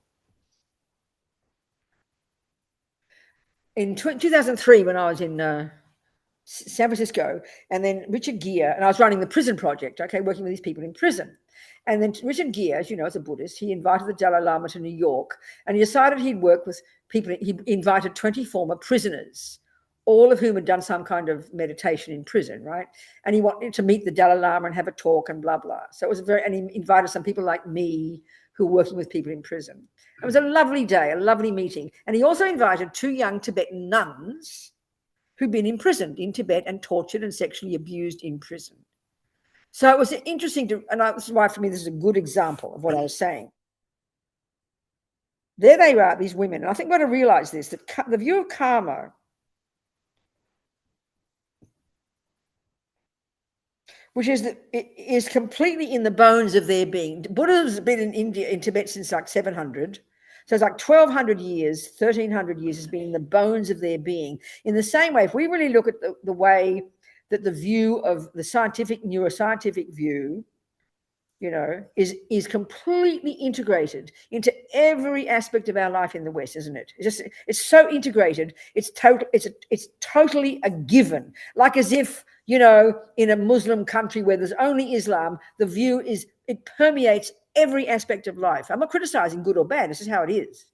In 2003, when I was in San Francisco, and then Richard Gere, and I was running the prison project, okay, working with these people in prison. And then Richard Gere, as you know, as a Buddhist, he invited the Dalai Lama to New York, and he decided he'd work with people. He invited 20 former prisoners, all of whom had done some kind of meditation in prison, right? And he wanted to meet the Dalai Lama and have a talk and blah, blah. So it was and he invited some people like me who were working with people in prison. It was a lovely day, a lovely meeting. And he also invited 2 young Tibetan nuns who'd been imprisoned in Tibet and tortured and sexually abused in prison. So it was interesting and this is why for me this is a good example of what I was saying. There they are, these women. And I think we've got to realize this, that the view of karma, which is completely in the bones of their being. Buddha's been in India, in Tibet since like 700. So it's like 1,200 years, 1,300 years has been in the bones of their being. In the same way, if we really look at the way that the view of the scientific, neuroscientific view, you know, is completely integrated into every aspect of our life in the West, isn't it? It's so integrated. It's totally a given. Like as if, you know, in a Muslim country where there's only Islam, the view is it permeates every aspect of life. I'm not criticizing good or bad. This is how it is.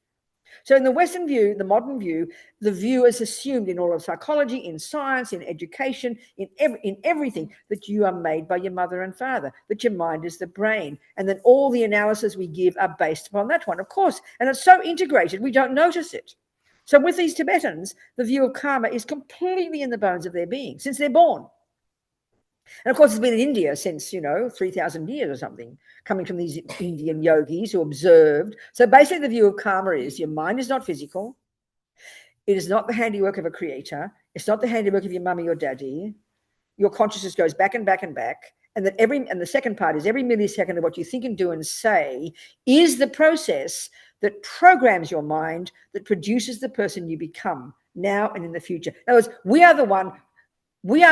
So in the Western view, the modern view, the view is assumed in all of psychology, in science, in education, in everything, that you are made by your mother and father, that your mind is the brain. And then all the analysis we give are based upon that one, of course. And it's so integrated, we don't notice it. So with these Tibetans, the view of karma is completely in the bones of their being since they're born. And of course, it's been in India since, 3,000 years or something, coming from these Indian yogis who observed. So basically the view of karma is your mind is not physical. It is not the handiwork of a creator. It's not the handiwork of your mummy or daddy. Your consciousness goes back and back and back. And the second part is every millisecond of what you think and do and say is the process that programs your mind, that produces the person you become. now and in the future. In other words, we are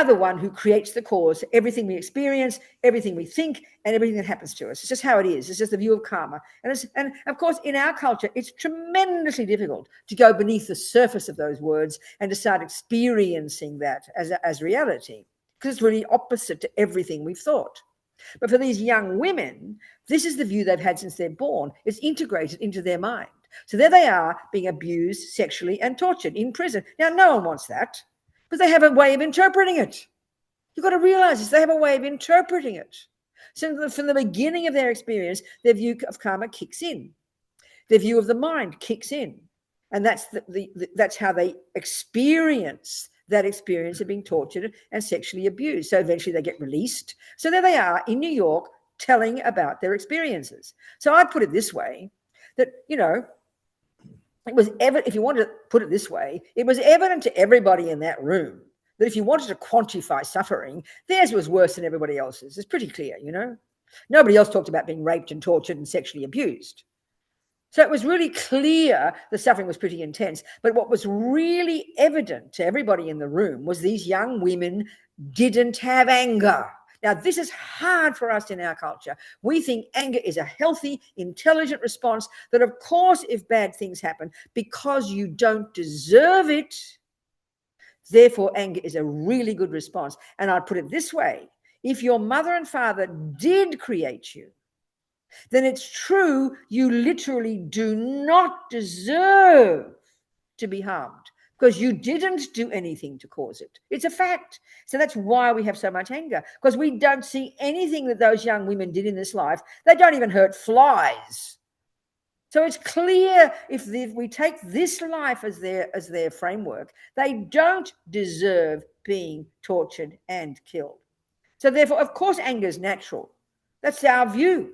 the one who creates the cause. Everything we experience, everything we think, and everything that happens to us. It's just how it is. It's just the view of karma. And of course, in our culture, it's tremendously difficult to go beneath the surface of those words and to start experiencing that as reality, because it's really opposite to everything we've thought. But for these young women, this is the view they've had since they're born. It's integrated into their mind. So there they are, being abused sexually and tortured in prison. Now, no one wants that, but they have a way of interpreting it. You've got to realize this. They have a way of interpreting it. So from the beginning of their experience, their view of karma kicks in. Their view of the mind kicks in. And that's that's how they experience that experience of being tortured and sexually abused. So eventually they get released. So there they are in New York telling about their experiences. So I put it this way, that, you know, it was evident, if you wanted to put it this way, it was evident to everybody in that room that if you wanted to quantify suffering, theirs was worse than everybody else's. It's pretty clear, you know. Nobody else talked about being raped and tortured and sexually abused. So it was really clear the suffering was pretty intense. But what was really evident to everybody in the room was these young women didn't have anger. Now, this is hard for us in our culture. We think anger is a healthy, intelligent response that, of course, if bad things happen, because you don't deserve it, therefore anger is a really good response. And I'd put it this way. If your mother and father did create you, then it's true you literally do not deserve to be harmed because you didn't do anything to cause it. It's a fact. So that's why we have so much anger, because we don't see anything that those young women did in this life. They don't even hurt flies. So it's clear if we take this life as their framework, they don't deserve being tortured and killed. So therefore, of course, anger is natural. That's our view.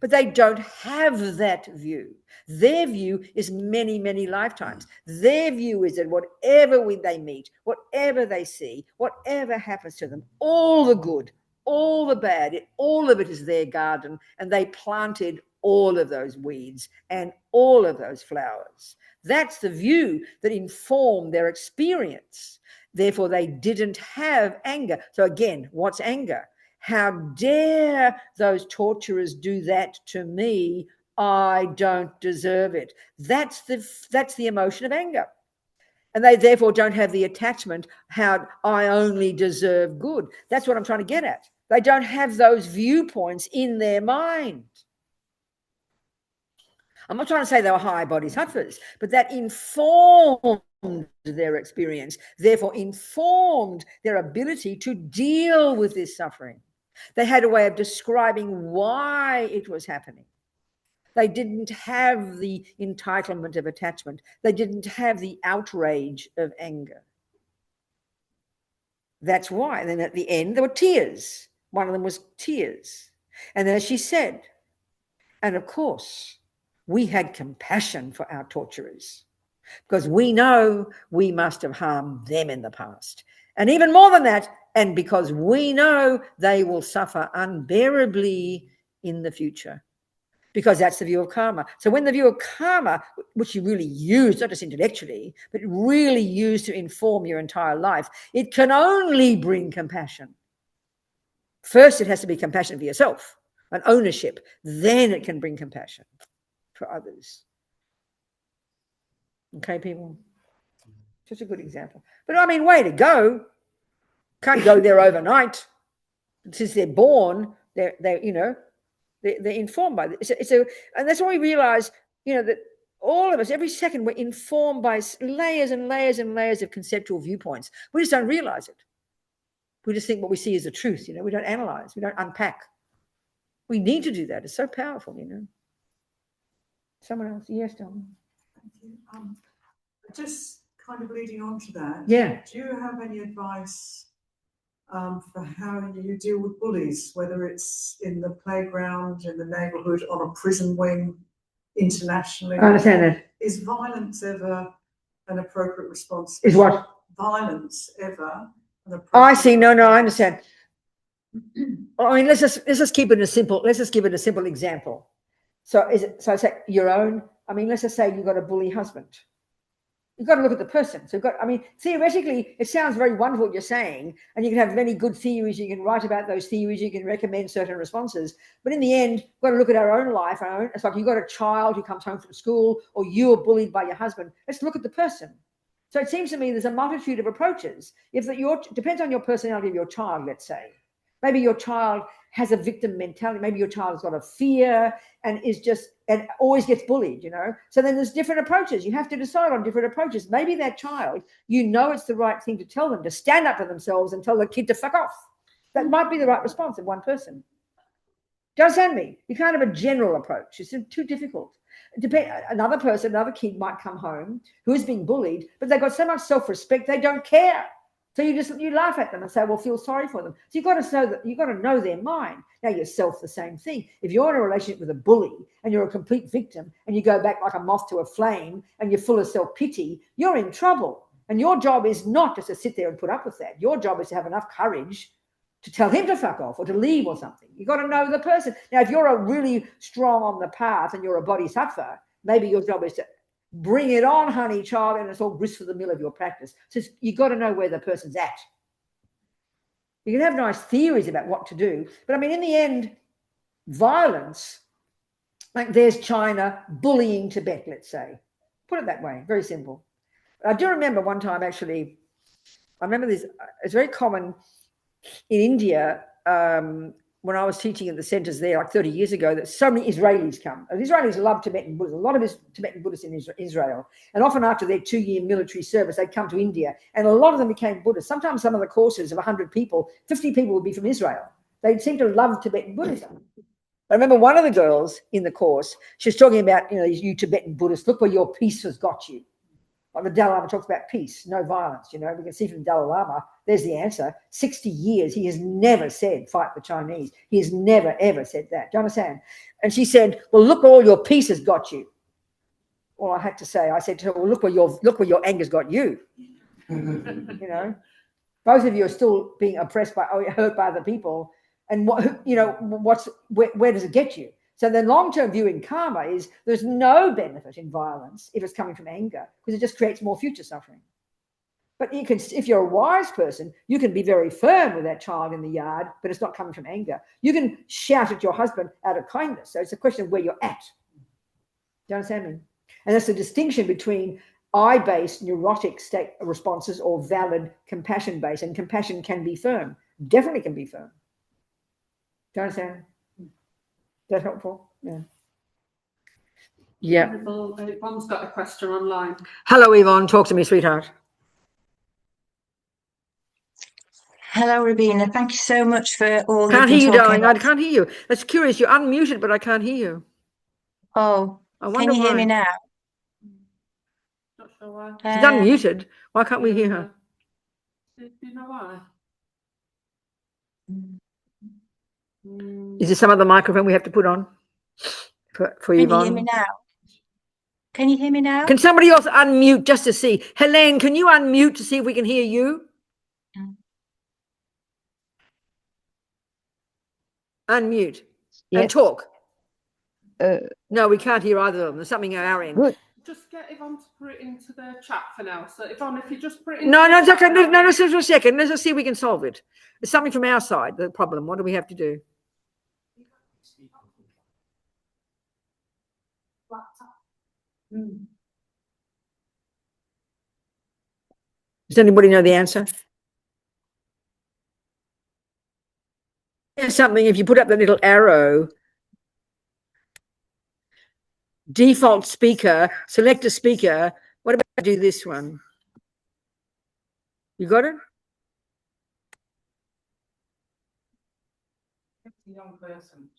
But they don't have that view. Their view is many, many lifetimes. Their view is that whatever they meet, whatever they see, whatever happens to them, all the good, all the bad, all of it is their garden, and they planted all of those weeds and all of those flowers. That's the view that informed their experience. Therefore, they didn't have anger. So again, what's anger? How dare those torturers do that to me? I don't deserve it. That's the emotion of anger. And they therefore don't have the attachment, how I only deserve good. That's what I'm trying to get at. They don't have those viewpoints in their mind. I'm not trying to say they were high bodhisattvas, but that informed their experience, therefore informed their ability to deal with this suffering. They had a way of describing why it was happening. They didn't have the entitlement of attachment. They didn't have the outrage of anger. That's why. And then at the end, there were tears. One of them was tears. And as she said, and of course, we had compassion for our torturers because we know we must have harmed them in the past. And even more than that, and because we know they will suffer unbearably in the future, because that's the view of karma. So when the view of karma, which you really use, not just intellectually, but really use to inform your entire life, it can only bring compassion. First, it has to be compassion for yourself, an ownership. Then it can bring compassion for others. Okay, people? Just a good example. But I mean, way to go. Can't go there overnight. Since they're born, they're informed by this. And that's why we realize, that all of us, every second, we're informed by layers and layers and layers of conceptual viewpoints. We just don't realize it. We just think what we see is the truth. We don't analyze. We don't unpack. We need to do that. It's so powerful. Someone else? Yes, Don.
Thank you. Just kind of leading on to that.
Yeah.
Do you have any advice for how you deal with bullies, whether it's in the playground, in the neighbourhood, on a prison wing, internationally?
I understand that.
Is violence ever an appropriate response?
Is what?
Violence ever an appropriate
I see. No, I
response?
understand. I mean, let's just keep it a simple. Let's just give it a simple example. So is it? So say your own. I mean, let's just say you got a bully husband. You've got to look at the person. So I mean, theoretically, it sounds very wonderful what you're saying, and you can have many good theories. You can write about those theories. You can recommend certain responses. But in the end, we've got to look at our own life. It's like you've got a child who comes home from school, or you are bullied by your husband. Let's look at the person. So it seems to me there's a multitude of approaches. Depends on your personality of your child, let's say. Maybe your child has a victim mentality. Maybe your child has got a fear and always gets bullied, So then there's different approaches. You have to decide on different approaches. Maybe that child, it's the right thing to tell them, to stand up for themselves and tell the kid to fuck off. That might be the right response of one person. Do you understand me? You can't have a general approach. It's too difficult. Another kid might come home who is being bullied, but they've got so much self-respect, they don't care. So you laugh at them and say, well, feel sorry for them. So you've got to know their mind. Now yourself, the same thing. If you're in a relationship with a bully and you're a complete victim and you go back like a moth to a flame and you're full of self-pity, you're in trouble. And your job is not just to sit there and put up with that. Your job is to have enough courage to tell him to fuck off or to leave or something. You've got to know the person. Now, if you're a really strong on the path and you're a bodhisattva, maybe your job is to bring it on, honey, child, and it's all grist for the mill of your practice. So you've got to know where the person's at. You can have nice theories about what to do, but I mean, in the end, violence, like there's China bullying Tibet, let's say. Put it that way, very simple. I do remember one time, actually, I remember this, it's very common in India, when I was teaching in the centres there like 30 years ago, that so many Israelis come. And Israelis love Tibetan Buddhism. A lot of Tibetan Buddhists in Israel. And often after their 2-year military service, they'd come to India. And a lot of them became Buddhists. Sometimes some of the courses of 100 people, 50 people would be from Israel. They seem to love Tibetan Buddhism. I remember one of the girls in the course, she was talking about, you Tibetan Buddhists, look where your peace has got you. Like the Dalai Lama talks about peace, no violence. We can see from Dalai Lama, there's the answer. 60 years, he has never said fight the Chinese. He has never, ever said that. Do you understand? And she said, well, look where all your peace has got you. All I had to say, I said to her, well, look where your anger's got you. Both of you are still being oppressed by, hurt by other people. And where does it get you? So the long-term view in karma is there's no benefit in violence if it's coming from anger, because it just creates more future suffering. But if you're a wise person, you can be very firm with that child in the yard, but it's not coming from anger. You can shout at your husband out of kindness. So it's a question of where you're at. Do you understand me? And that's the distinction between I-based neurotic state responses or valid compassion-based. And compassion can be firm, definitely can be firm. Do you understand? Is that helpful? Yeah. Yeah.
Yvonne's got a question online.
Hello, Yvonne. Talk to me, sweetheart.
Hello, Robina. Thank you so much for all.
Can't hear you, darling. I can't hear you. That's curious. You're unmuted, but I can't hear you.
Oh, can you hear me now?
Not sure why.
She's unmuted. Why can't we hear her?
Do you know why?
Is there some other microphone we have to put on for Yvonne?
Can you hear me now? Can you hear me now?
Can somebody else unmute just to see? Helene, can you unmute to see if we can hear you? Unmute and talk. No, we can't hear either of them. There's something at our end.
Good. Just get Yvonne to put it into the chat for now. So Yvonne, if you just put it into
it's okay. No, just for a second. Let's just see if we can solve it. It's something from our side, the problem. What do we have to do? Does anybody know the answer? There's something, if you put up the little arrow, default speaker, select a speaker. What about I do this one? You got it?
Young person.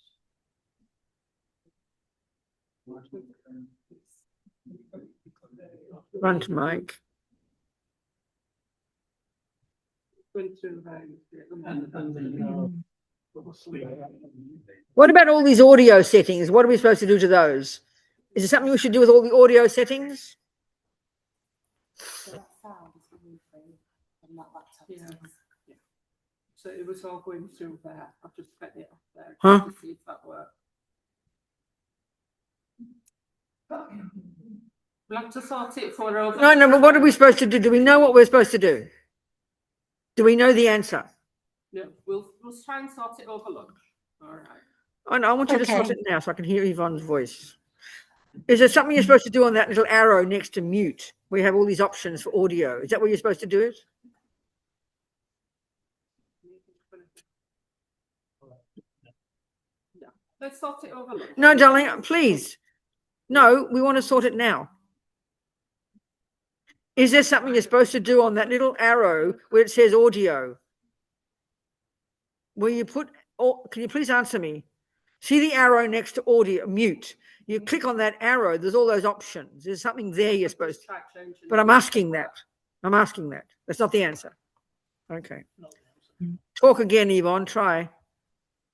Front mic. What about all these audio settings? What are we supposed to do to those? Is there something we should do with all the audio settings?
Yeah. So it was all going through there. I've just set it off there to see if that works. We'll have to sort it for over.
No, but what are we supposed to do? Do we know what we're supposed to do? Do we know the answer?
No, we'll try and sort it over lunch. All right.
I want you to sort
Okay.
it now so I can hear Yvonne's voice. Is there something you're supposed to do on that little arrow next to mute? We have all these options for audio. Is that where you're supposed to do it?
No, let's sort it over lunch.
No, darling, please. No, we want to sort it now. Is there something you're supposed to do on that little arrow where it says audio? Where you put, can you please answer me? See the arrow next to audio, mute. You click on that arrow, there's all those options. There's something there you're supposed to, but I'm asking that. I'm asking that. That's not the answer. Okay. Talk again, Yvonne, try.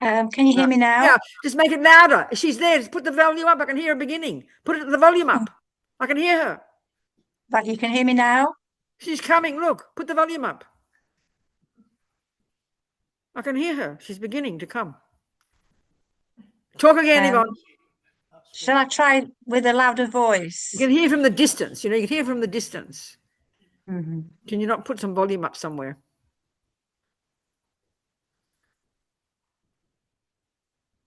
Can you hear me now?
Yeah, just make it louder. She's there, just put the volume up. I can hear her beginning. Put the volume up. I can hear her.
But you can hear me now?
She's coming, look, put the volume up. I can hear her. She's beginning to come. Talk again, Yvonne.
Shall I try with a louder voice?
You can hear from the distance. You know, you can hear from the distance.
Mm-hmm.
Can you not put some volume up somewhere?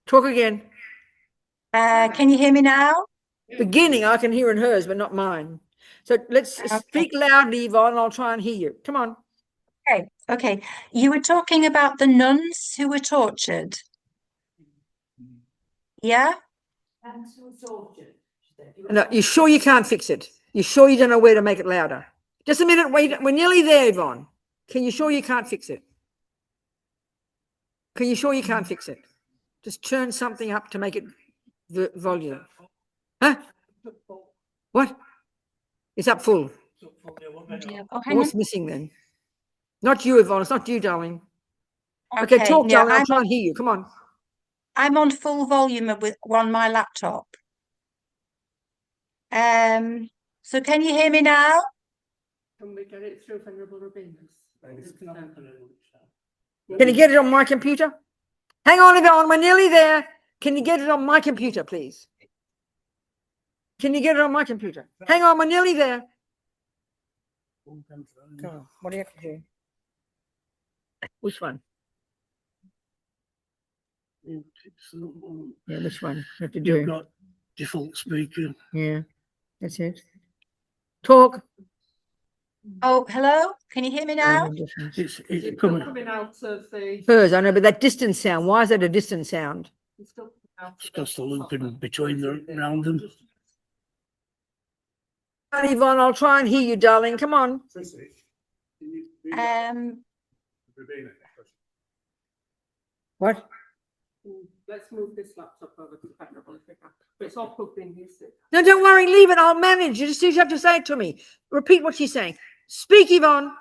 Talk again.
Can you hear me now?
Beginning, I can hear in hers, but not mine. So let's speak loudly, Yvonne. I'll try and hear you. Come on.
Okay. You were talking about the nuns who were tortured. Yeah?
No, you sure you can't fix it? You sure you don't know where to make it louder? Just a minute, wait. We're nearly there, Yvonne. Can you sure you can't fix it? Can you sure you can't fix it? Just turn something up to make it the volume. Huh? What? It's up full. What's missing then? Not you, Yvonne. It's not you, darling. Okay, talk, darling. I'll try and hear you. Come on.
I'm on full volume on my laptop. So can you hear me now?
Can we get it through Venerable Robina's?
Can you get it on my computer? Hang on, Yvonne. We're nearly there. Can you get it on my computer, please? Can you get it on my computer? Hang on, we're nearly there. Come on. What do you have to do? Which one? Yeah, which one? You have to do.
You've got default speaker.
Yeah, that's it. Talk.
Oh, hello? Can you hear me now?
It's
coming
coming.
out of the.
Hers, I know, but that distant sound. Why is that a distant sound?
It's still coming out
It's
of
got the loop in between the round them.
Yvonne, I'll try and hear you, darling. Come on. What?
Let's move this laptop over to Venerable if we can. But it's all plugged in, you see.
No, don't worry. Leave it. I'll manage. You just have to say it to me. Repeat what she's saying. Speak, Yvonne.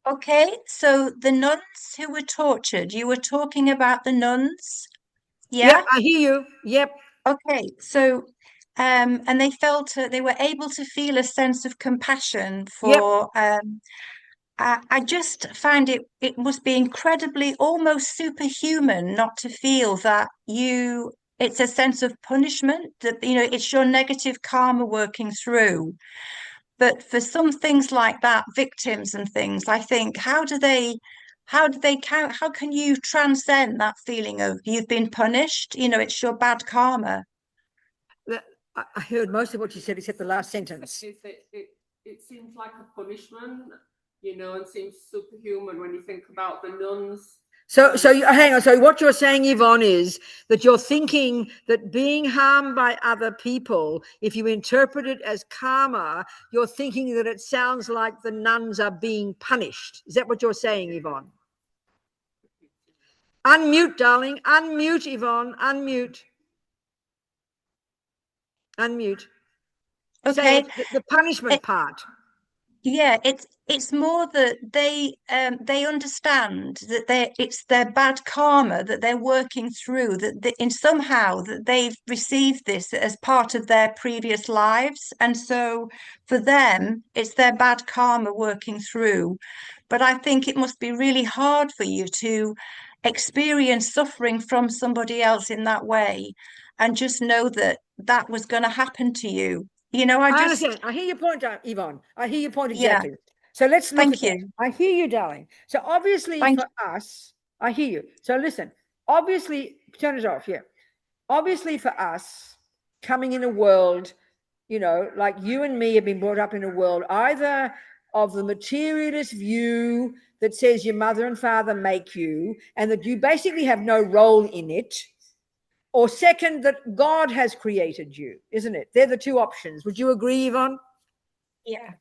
Okay, so the nuns who were tortured, you were talking about the nuns? Yeah?
Yep, I hear you. Yep.
Okay, so and they felt they were able to feel a sense of compassion for I just find it must be incredibly almost superhuman not to feel that it's a sense of punishment, that it's your negative karma working through. But for some things like that, victims and things, I think, how can you transcend that feeling of you've been punished? It's your bad karma.
I heard most of what you said except the last sentence.
It seems like a punishment, and seems superhuman when you think about the nuns.
So hang on. So what you're saying, Yvonne, is that you're thinking that being harmed by other people, if you interpret it as karma, you're thinking that it sounds like the nuns are being punished. Is that what you're saying, Yvonne? Unmute, darling. Unmute, Yvonne. Unmute. Unmute.
Okay.
Say the punishment part.
Yeah, it's more that they understand that it's their bad karma that they're working through, that somehow that they've received this as part of their previous lives, and so for them it's their bad karma working through. But I think it must be really hard for you to experience suffering from somebody else in that way and just know that was going to happen to you. You know, I just,
understand. I hear your point, Yvonne. I hear your point
yeah,
exactly. So let's look
thank
at that.
you.
I hear you, darling. So obviously
Thank
for us, I hear you. So listen, obviously, turn it off. Yeah. Obviously for us, coming in a world, you know, like you and me have been brought up in a world either of the materialist view that says your mother and father make you and that you basically have no role in it, or second, that God has created you, isn't it? They're the two options. Would you agree, Yvonne?
Yeah.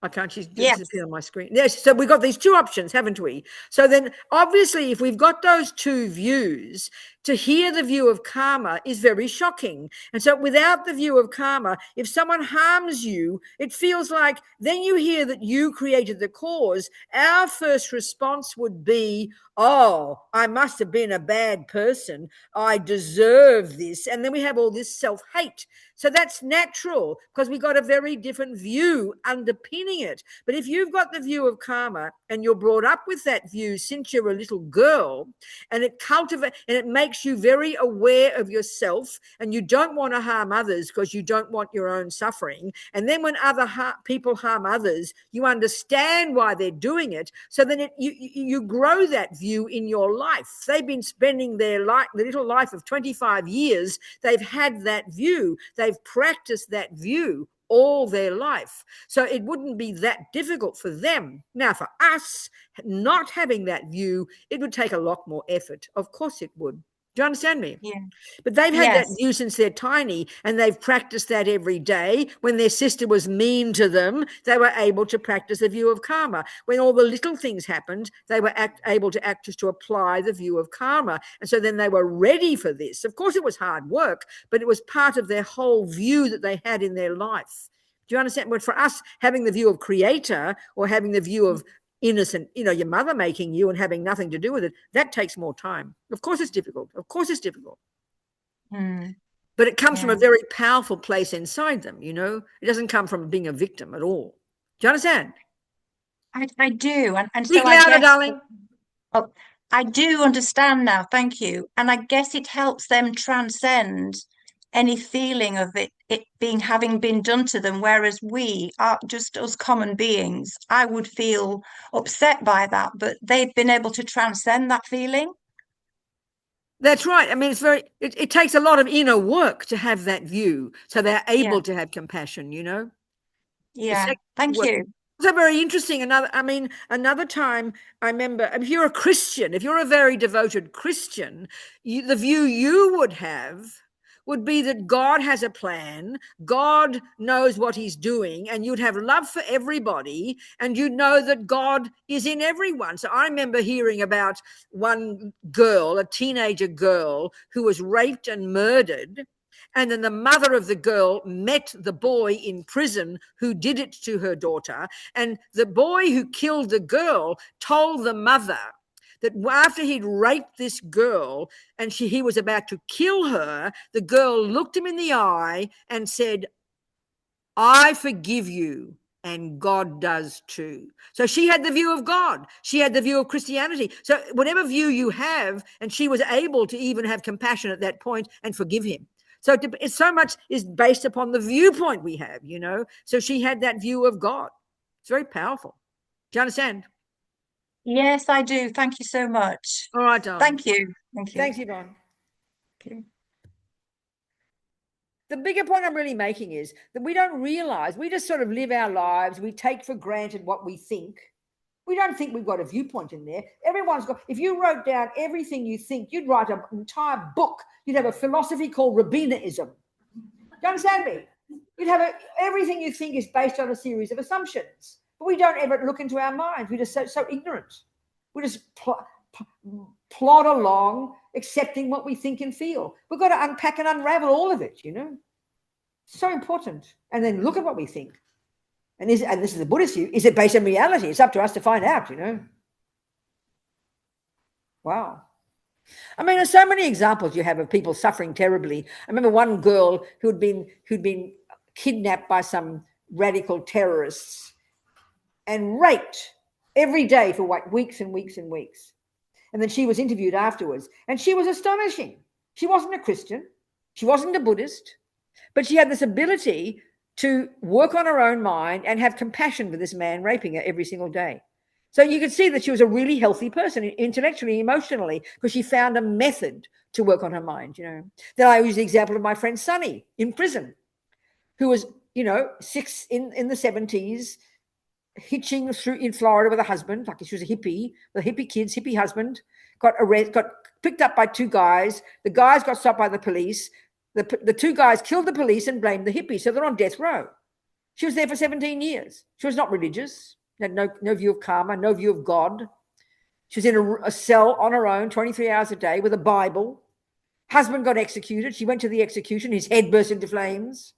I can't, she's
Yes.
disappeared on my screen. Yes, so we've got these two options, haven't we? So then obviously if we've got those two views, to hear the view of karma is very shocking. And so without the view of karma, if someone harms you, it feels like then you hear that you created the cause. Our first response would be, oh, I must have been a bad person. I deserve this. And then we have all this self-hate. So that's natural because we got a very different view underpinning it. But if you've got the view of karma and you're brought up with that view since you're a little girl, and it cultivates and it makes you very aware of yourself, and you don't want to harm others because you don't want your own suffering. And then when other people harm others, you understand why they're doing it. So then you grow that view in your life. They've been spending their life, the little life of 25 years, they've had that view. They've practiced that view all their life. So it wouldn't be that difficult for them. Now, for us, not having that view, it would take a lot more effort. Of course it would. Do you understand me?
Yeah.
But they've had that
Yes.
view since they're tiny, and they've practiced that every day. When their sister was mean to them, they were able to practice the view of karma. When all the little things happened, they were able to just to apply the view of karma. And so then they were ready for this. Of course, it was hard work, but it was part of their whole view that they had in their life. Do you understand? But for us, having the view of creator or having the view of innocent, you know, your mother making you and having nothing to do with it, that takes more time. Of course it's difficult. Of course it's difficult. But it comes from a very powerful place inside them, you know. It doesn't come from being a victim at all. Do you understand?
I do. And
Speak
so I
louder,
guess,
darling.
oh, I do understand now. Thank you. And I guess it helps them transcend any feeling of it being having been done to them. Whereas we are just as common beings, I would feel upset by that, but they've been able to transcend that feeling.
That's right. I mean, it takes a lot of inner work to have that view. So they're able to have compassion, you know.
Yeah. Thank you.
So very interesting. Another time I remember, if you're a Christian, if you're a very devoted Christian, the view you would have would be that God has a plan, God knows what he's doing, and you'd have love for everybody, and you'd know that God is in everyone. So I remember hearing about one girl, a teenager girl, who was raped and murdered. And then the mother of the girl met the boy in prison who did it to her daughter. And the boy who killed the girl told the mother that after he'd raped this girl and he was about to kill her, the girl looked him in the eye and said, I forgive you. And God does too. So she had the view of God. She had the view of Christianity. So whatever view you have, and she was able to even have compassion at that point and forgive him. So it's so much is based upon the viewpoint we have, you know. So she had that view of God. It's very powerful. Do you understand?
Yes, I do. Thank you so much.
All right, darling.
Thank you. Thank you.
Thanks, Yvonne.
Okay.
The bigger point I'm really making is that we don't realize, we just sort of live our lives, we take for granted what we think. We don't think we've got a viewpoint in there. Everyone's got, if you wrote down everything you think, you'd write an entire book. You'd have a philosophy called Robinaism. Do you understand me? You'd have everything you think is based on a series of assumptions. But we don't ever look into our minds. We're just so ignorant. We just plod along, accepting what we think and feel. We've got to unpack and unravel all of it, you know. So important. And then look at what we think. And this is the Buddhist view, is it based on reality? It's up to us to find out, you know. Wow. I mean, there's so many examples you have of people suffering terribly. I remember one girl who'd been kidnapped by some radical terrorists and raped every day for like weeks and weeks and weeks. And then she was interviewed afterwards, and she was astonishing. She wasn't a Christian. She wasn't a Buddhist, but she had this ability to work on her own mind and have compassion for this man raping her every single day. So you could see that she was a really healthy person, intellectually, emotionally, because she found a method to work on her mind, you know. Then I use the example of my friend Sonny in prison, who was, you know, in the 70s, hitching through in Florida with a husband, like she was a hippie, with hippie kids, hippie husband, got picked up by two guys. The guys got stopped by the police. The two guys killed the police and blamed the hippie, so they're on death row. She was there for 17 years. She was not religious, had no view of karma, no view of God. She was in a cell on her own, 23 hours a day, with a Bible. Husband got executed. She went to the execution. His head burst into flames.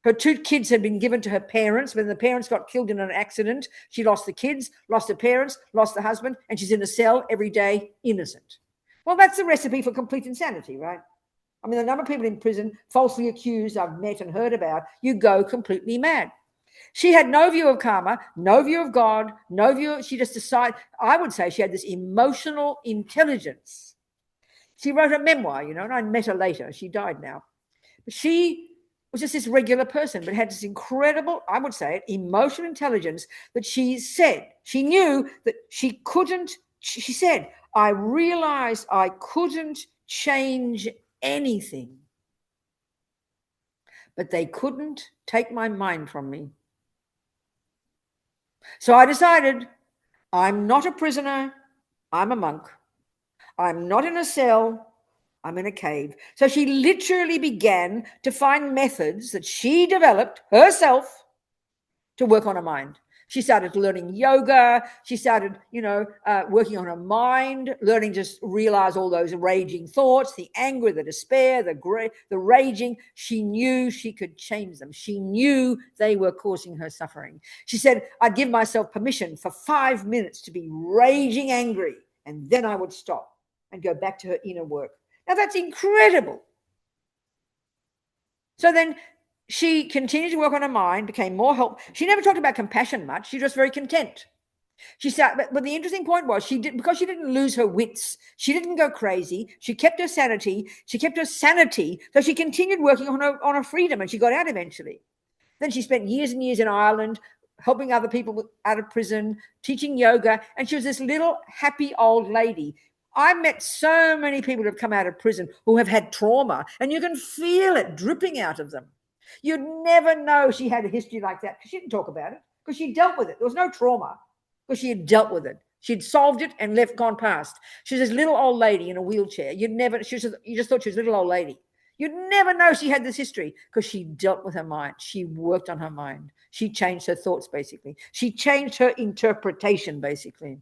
Her two kids had been given to her parents. When the parents got killed in an accident, she lost the kids, lost her parents, lost the husband, and she's in a cell every day, innocent. Well, that's the recipe for complete insanity, right? I mean, the number of people in prison falsely accused I've met and heard about, you go completely mad. She had no view of karma, no view of God, no view. She just decided, I would say she had this emotional intelligence. She wrote a memoir, you know, and I met her later. She died now. She was just this regular person, but had this incredible, I would say, emotional intelligence that she said, she knew that she couldn't, she said, I realized I couldn't change anything, but they couldn't take my mind from me. So I decided, I'm not a prisoner, I'm a monk. I'm not in a cell, I'm in a cave. So she literally began to find methods that she developed herself to work on her mind. She started learning yoga. She started, working on her mind, learning to realize all those raging thoughts, the anger, the despair, the raging. She knew she could change them. She knew they were causing her suffering. She said, I'd give myself permission for 5 minutes to be raging angry, and then I would stop and go back to her inner work. Now, that's incredible. So then she continued to work on her mind, became more helpful. She never talked about compassion much. She was just very content. But the interesting point was because she didn't lose her wits. She didn't go crazy. She kept her sanity. So she continued working on her freedom, and she got out eventually. Then she spent years and years in Ireland, helping other people out of prison, teaching yoga, and she was this little happy old lady. I met so many people who have come out of prison who have had trauma, and you can feel it dripping out of them. You'd never know she had a history like that because she didn't talk about it, because she dealt with it. There was no trauma because she had dealt with it. She'd solved it and gone past. She was this little old lady in a wheelchair. You just thought she was a little old lady. You'd never know she had this history because she dealt with her mind. She worked on her mind. She changed her thoughts, basically. She changed her interpretation, basically.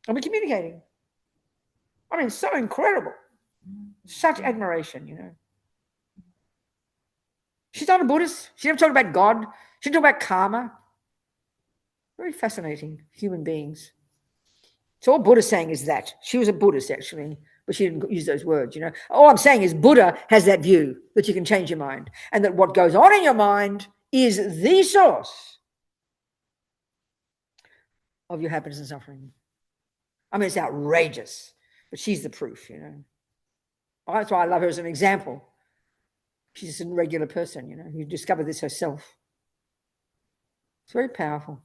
And we're communicating. I mean, so incredible. Such admiration, She's not a Buddhist. She never talked about God. She didn't talk about karma. Very fascinating human beings. So all Buddha's saying is that. She was a Buddhist, actually, but she didn't use those words, All I'm saying is Buddha has that view that you can change your mind, and that what goes on in your mind is the source of your happiness and suffering. I mean, it's outrageous, but she's the proof, That's why I love her as an example. She's a regular person, who discovered this herself. It's very powerful.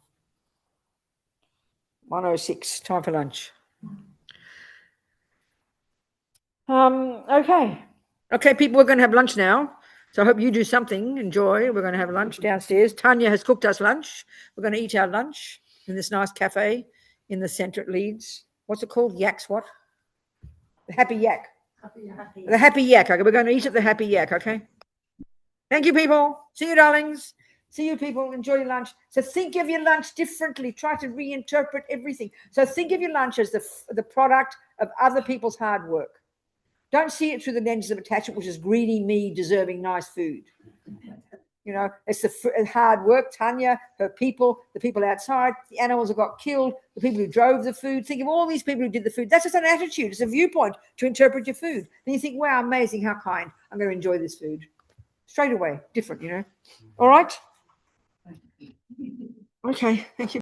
1:06, time for lunch. Okay, people, we're going to have lunch now. So I hope you do something, enjoy. We're going to have lunch downstairs. Tanya has cooked us lunch. We're going to eat our lunch in this nice cafe in the centre at Leeds. What's it called? Yak's what? The Happy Yak. The Happy Yak. Okay, we're going to eat at the Happy Yak, okay? Thank you, people. See you, darlings. See you, people. Enjoy your lunch. So think of your lunch differently. Try to reinterpret everything. So think of your lunch as the product of other people's hard work. Don't see it through the lenses of attachment, which is greedy me deserving nice food. It's the hard work. Tanya, her people, the people outside, the animals that got killed, the people who drove the food. Think of all these people who did the food. That's just an attitude. It's a viewpoint to interpret your food. Then you think, wow, amazing, how kind. I'm going to enjoy this food. Straight away, different, All right? Okay, thank you.